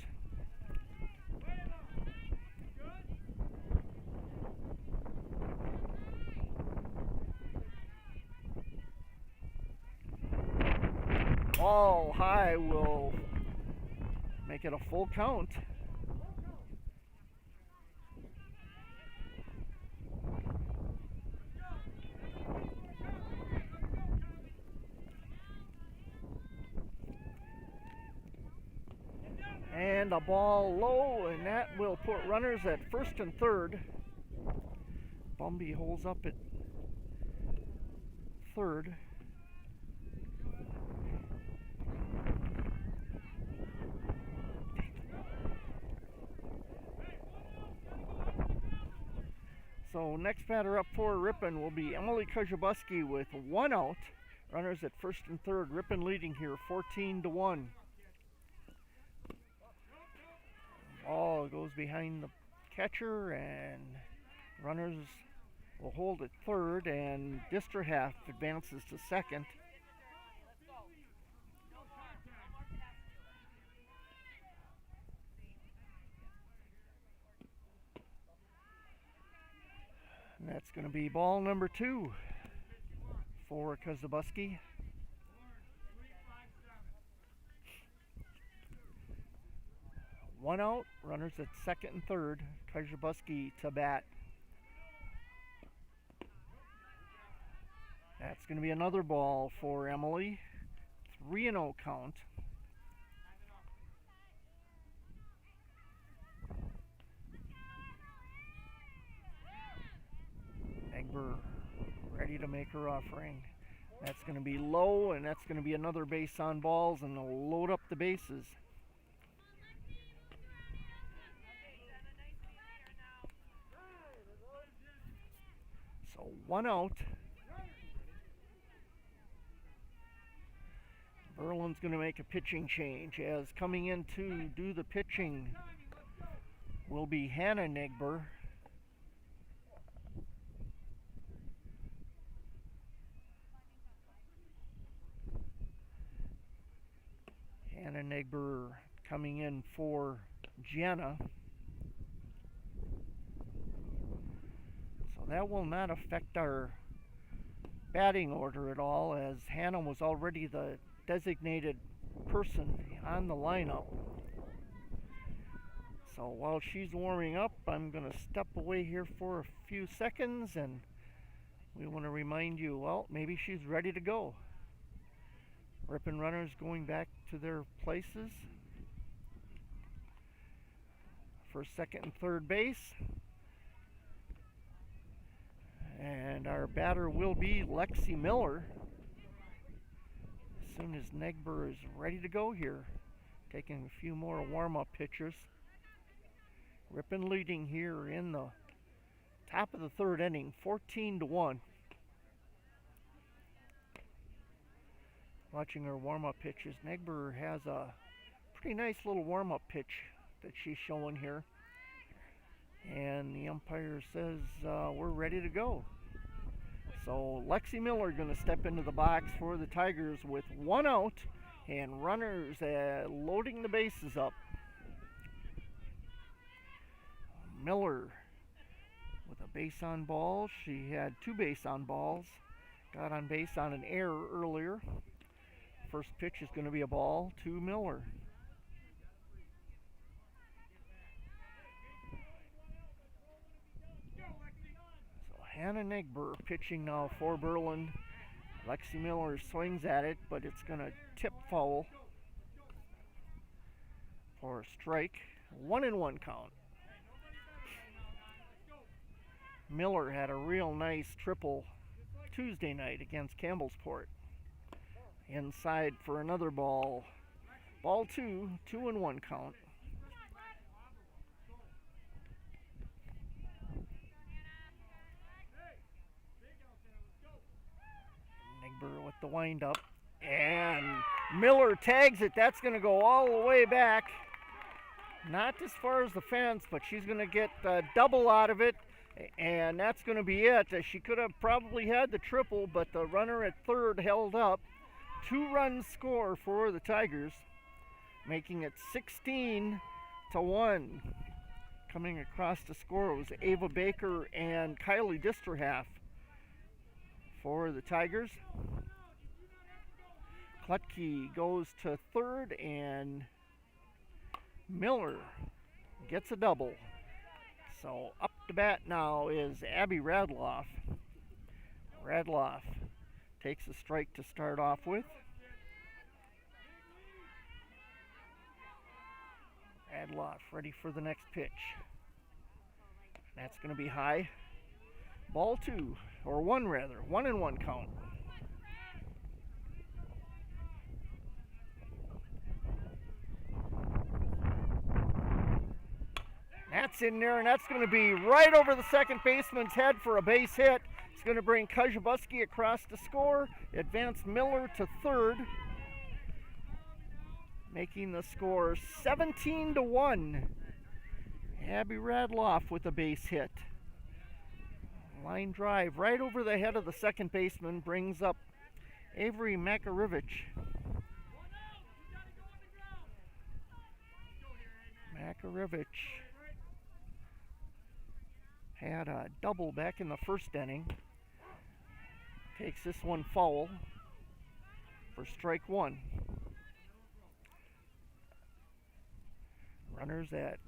ball high will make it a full count. And a ball low, and that will put runners at first and third. Bumby holds up at third. So next batter up for Ripon will be Emily Kojabuski with 1 out. Runners at first and third. Ripon leading here 14-1. Ball goes behind the catcher, and runners will hold at third, and Disterhalf advances to second. And that's going to be ball number 2 for Kozabuski. One out, runners at second and third. Kozabuski to bat. That's going to be another ball for Emily. 3-0 count. Egbert ready to make her offering. That's going to be low, and that's going to be another base on balls, and they'll load up the bases. So 1 out. Berlin's going to make a pitching change, as coming in to do the pitching will be Hannah Negbur. Hannah Negbur coming in for Jenna. So that will not affect our batting order at all, as Hannah was already the designated person on the lineup. So while she's warming up, I'm going to step away here for a few seconds, and we want to remind you, well, maybe she's ready to go. Ripon runners going back to their places for second and third base. And our batter will be Lexi Miller. As soon as Negbur is ready to go here, taking a few more warm-up pitches. Ripon leading here in the top of the third inning, 14-1. Watching her warm-up pitches, Negbur has a pretty nice little warm-up pitch that she's showing here. And the umpire says we're ready to go. So Lexi Miller going to step into the box for the Tigers with 1 out, and runners loading the bases up. Miller with a base on ball. She had 2 base on balls. Got on base on an error earlier. First pitch is going to be a ball to Miller. So Hannah Negbur pitching now for Berlin. Lexi Miller swings at it, but it's going to tip foul for a strike. 1-1 count. Miller had a real nice triple Tuesday night against Campbellsport. Inside for another ball. Ball 2, 2-1 count. Negbur with the windup. And Miller tags it. That's going to go all the way back. Not as far as the fence, but she's going to get a double out of it. And that's going to be it. She could have probably had the triple, but the runner at third held up. 2-run score for the Tigers, making it 16-1. Coming across to score was Ava Baker and Kylie Disterhalf for the Tigers. Klutke goes to third, and Miller gets a double. So up to bat now is Abby Radloff. Radloff takes a strike to start off with. Radloff ready for the next pitch. That's going to be high. Ball two, or one rather, 1-1 count. That's in there, and that's going to be right over the second baseman's head for a base hit. It's going to bring Kajabuski across to score. Advance Miller to third, making the score 17-1. Abby Radloff with a base hit. Line drive right over the head of the second baseman brings up Avery Makarevich. Makarevich had a double back in the first inning. Takes this one foul for strike one. Runners at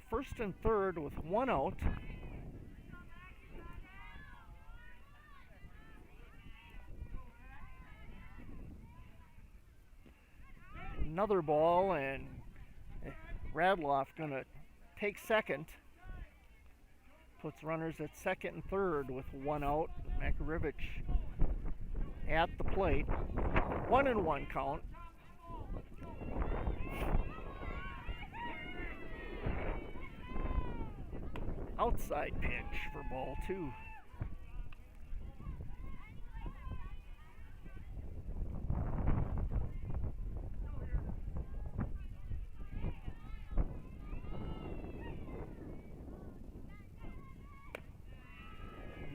first and third with one out. Another ball, and Radloff gonna take second. Puts runners at second and third with one out. Makarevich at the plate. 1-1 count. Outside pitch for ball two.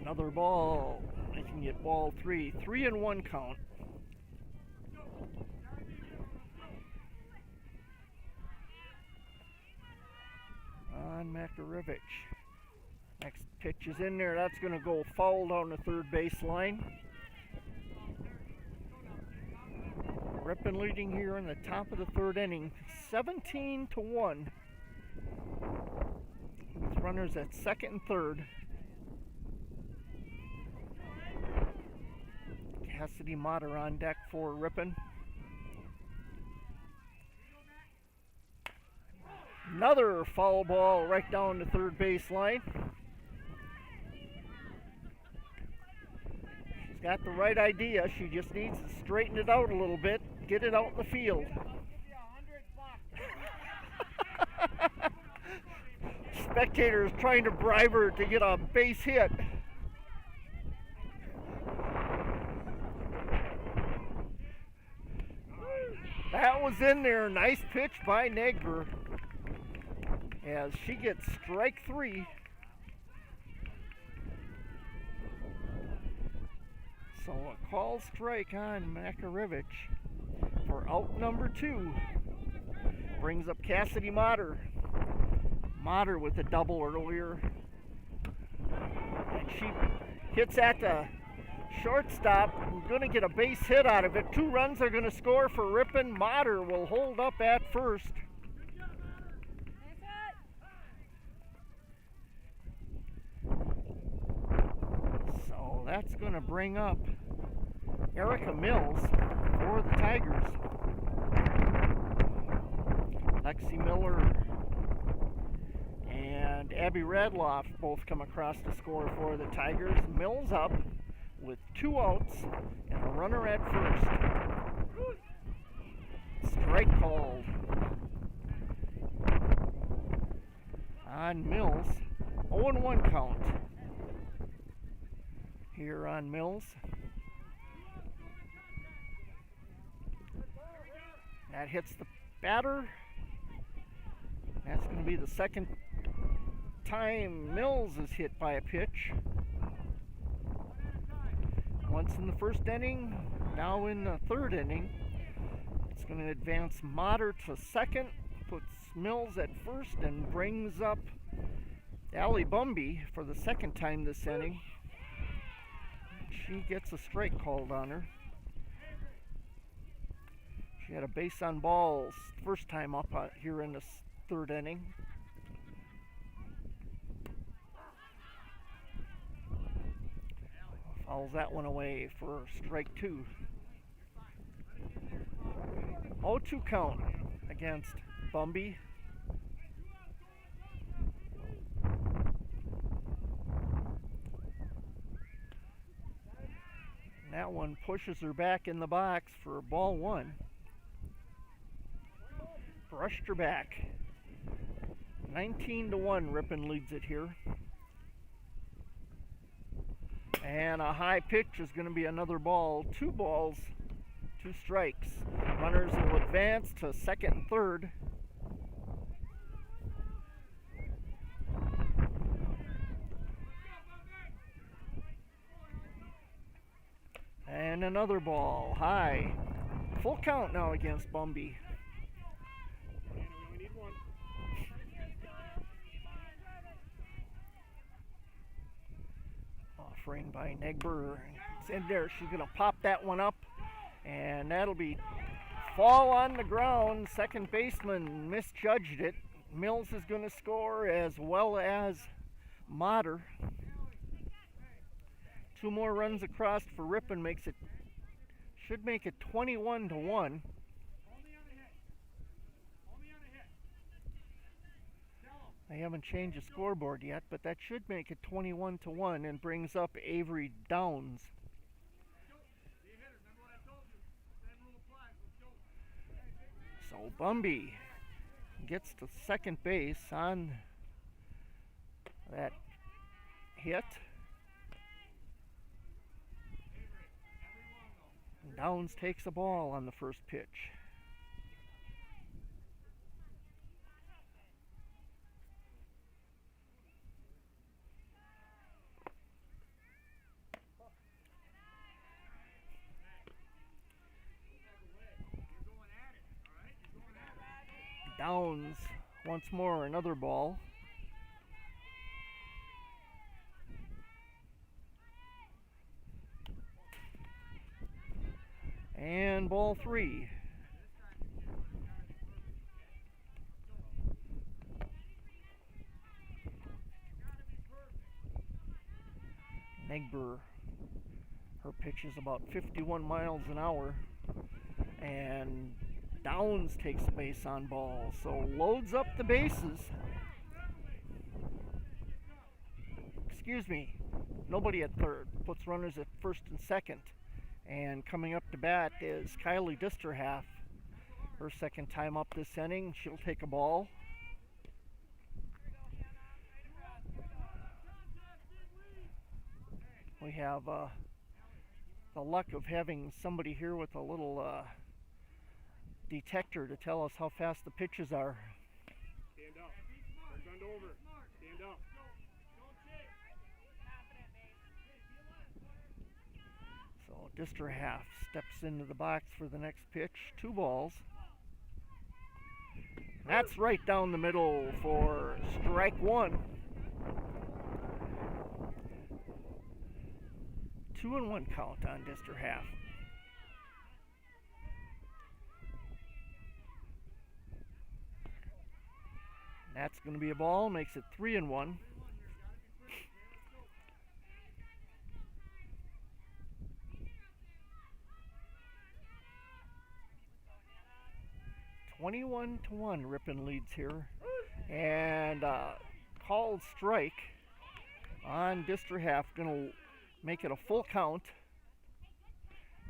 Another ball, making it ball three. 3-1 count. On Makarevich. Next pitch is in there. That's going to go foul down the third baseline. Ripon leading here in the top of the third inning, 17-1. With runners at second and third. Cassidy Motter on deck for Ripon. Another foul ball right down the third baseline. She's got the right idea. She just needs to straighten it out a little bit, get it out in the field. Spectators trying to bribe her to get a base hit. That was in there. Nice pitch by Negber as she gets strike three. So a call strike on Makarevich for out number two. Brings up Cassidy Motter. Motter with a double earlier. And she hits at the shortstop. Going to get a base hit out of it. 2 runs are going to score for Ripon. Motter will hold up at first. So that's going to bring up Erica Mills for the Tigers. Lexi Miller and Abby Radloff both come across to score for the Tigers. Mills up with 2 outs and a runner at first. Strike called on Mills. 0-1 count here on Mills. That hits the batter. That's going to be the second time Mills is hit by a pitch. Once in the first inning, now in the third inning. It's going to advance Motter to second, puts Mills at first, and brings up Allie Bumby for the second time this inning. She gets a strike called on her. She had a base on balls first time up here in this third inning. Fouls that one away for strike two. 0-2 count against Bumby. That one pushes her back in the box for ball one. Brushed her back. 19-1, Ripon leads it here. And a high pitch is going to be another ball. 2 balls, 2 strikes. Runners will advance to second and third. And another ball, high. Full count now against Bumby. Offering by Negber. It's in there. She's going to pop that one up. And that'll be fall on the ground. Second baseman misjudged it. Mills is going to score as well as Motter. 2 more runs across for Ripon should make it 21-1. I haven't changed the scoreboard yet, but that should make it 21-1 and brings up Avery Downs. So Bumby gets to second base on that hit. Downs takes the ball on the first pitch. Downs once more, another ball. And ball 3. Negber, her pitch is about 51 miles an hour. And Downs takes the base on ball, so loads up the bases. Excuse me, nobody at third, puts runners at first and second. And coming up to bat is Kylie Disterhalf. Her second time up this inning. She'll take a ball. We have the luck of having somebody here with a little detector to tell us how fast the pitches are. Stand up. Don't bend over. Stand up. So Disterhalf steps into the box for the next pitch. 2 balls. That's right down the middle for strike 1. 2-1 count on Disterhalf. That's going to be a ball, makes it 3-1. (21-1) Ripon leads here, and called strike on Disterhalf, going to make it a full count.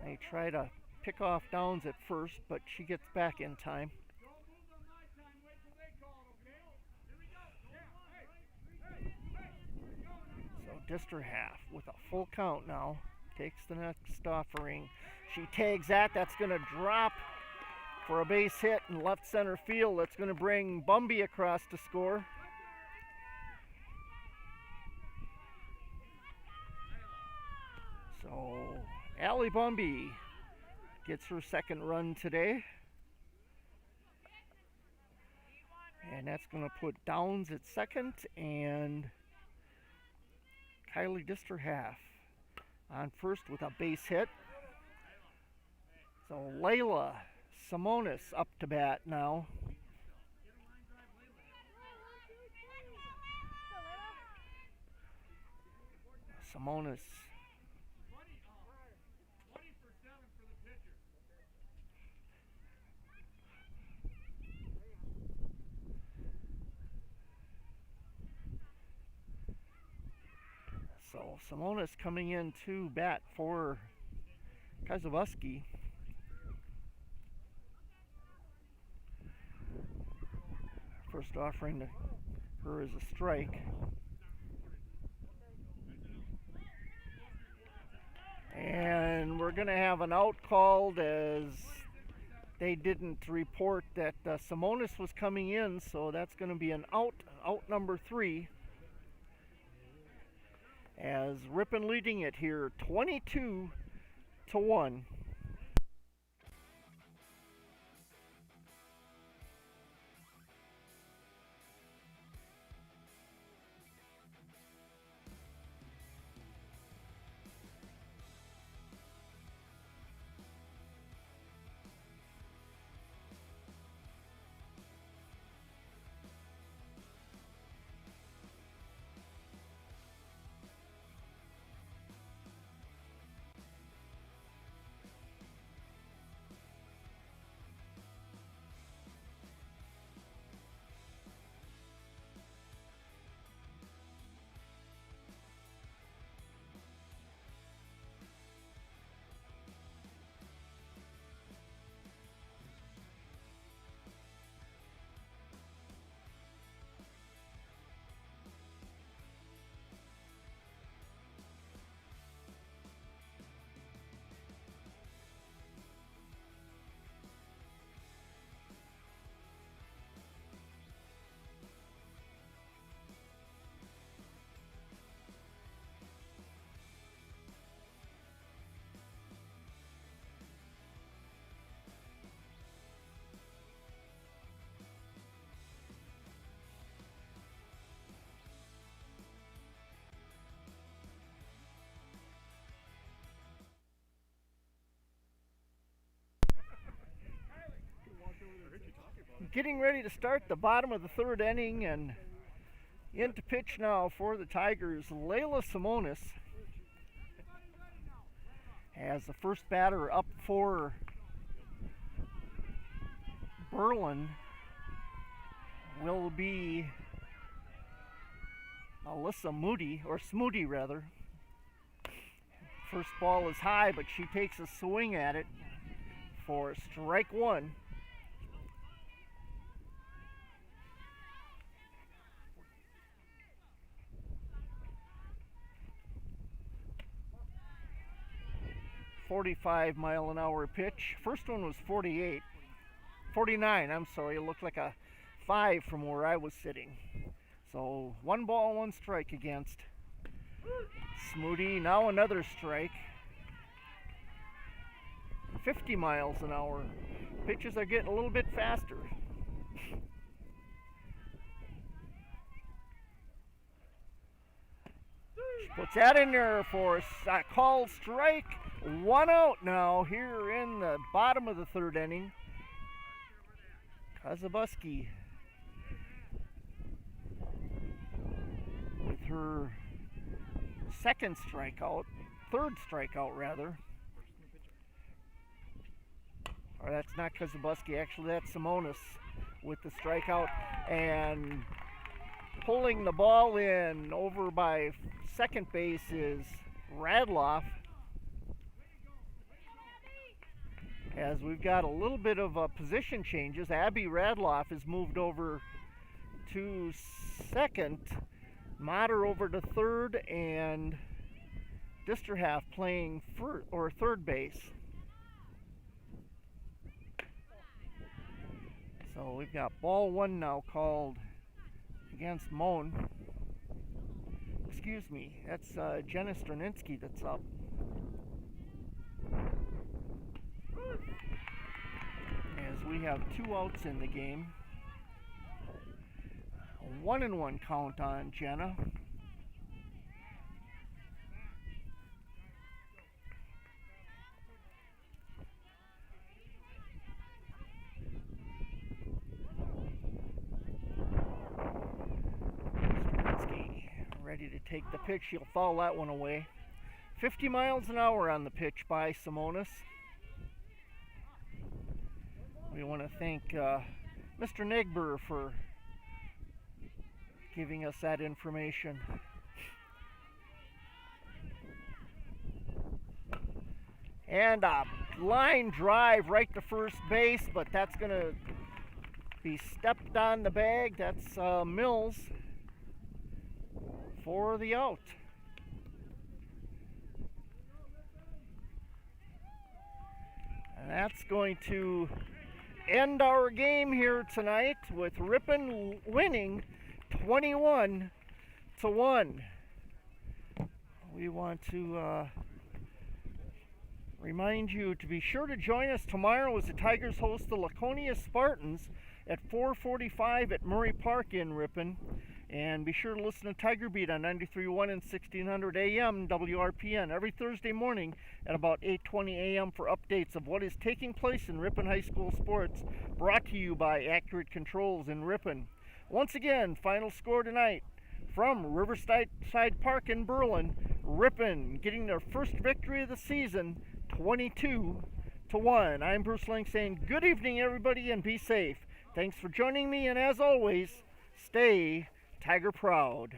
They try to pick off Downs at first, but she gets back in time. So Disterhalf with a full count now takes the next offering. She tags that. That's going to drop for a base hit in left center field. That's going to bring Bumby across to score. So Allie Bumby gets her second run today. And that's going to put Downs at second and Kylie Disterhalf on first with a base hit. So Layla Simonis up to bat now. Simonis. So Simonis coming in to bat for Kazabuski. First offering to her is a strike. And we're going to have an out called, as they didn't report that Simonis was coming in, so that's going to be an out number 3. As Ripon leading it here 22-1. Getting ready to start the bottom of the 3rd inning, and in to pitch now for the Tigers, Layla Simonis, as the first batter up for Berlin will be Alyssa Moody, or Smoody rather. First ball is high, but she takes a swing at it for strike 1. .45-mile-an-hour pitch. First one was 49, I'm sorry. It looked like a 5 from where I was sitting. So 1 ball, 1 strike against Smoody. Now another strike. 50 miles an hour. Pitches are getting a little bit faster. She puts that in there for a called strike. 1 out now here in the bottom of the 3rd inning. Kazabuski with her 2nd strikeout, 3rd strikeout rather. Or that's not Kazabuski, actually that's Simonis with the strikeout, and pulling the ball in over by second base is Radloff. As we've got a little bit of position changes. Abby Radloff has moved over to second, Mater over to third, and Disterhalf playing third base. So we've got ball 1 now called against Moan. Excuse me, that's Jenna Straninsky that's up. As we have 2 outs in the game. A 1-1 count on Jenna. Ready to take the pitch. He'll foul that one away. 50 miles an hour on the pitch by Simonis. We want to thank Mr. Negber for giving us that information. And a line drive right to first base, but that's going to be stepped on the bag. That's Mills for the out. And that's going to end our game here tonight with Ripon winning 21-1. We want to remind you to be sure to join us tomorrow as the Tigers host the Laconia Spartans at 4:45 at Murray Park in Ripon. And be sure to listen to Tiger Beat on 93.1 and 1600 AM WRPN every Thursday morning at about 8:20 AM for updates of what is taking place in Ripon High School sports, brought to you by Accurate Controls in Ripon. Once again, final score tonight from Riverside Park in Berlin. Ripon getting their first victory of the season, 22-1. I'm Bruce Lang saying good evening, everybody, and be safe. Thanks for joining me, and as always, stay Tiger proud.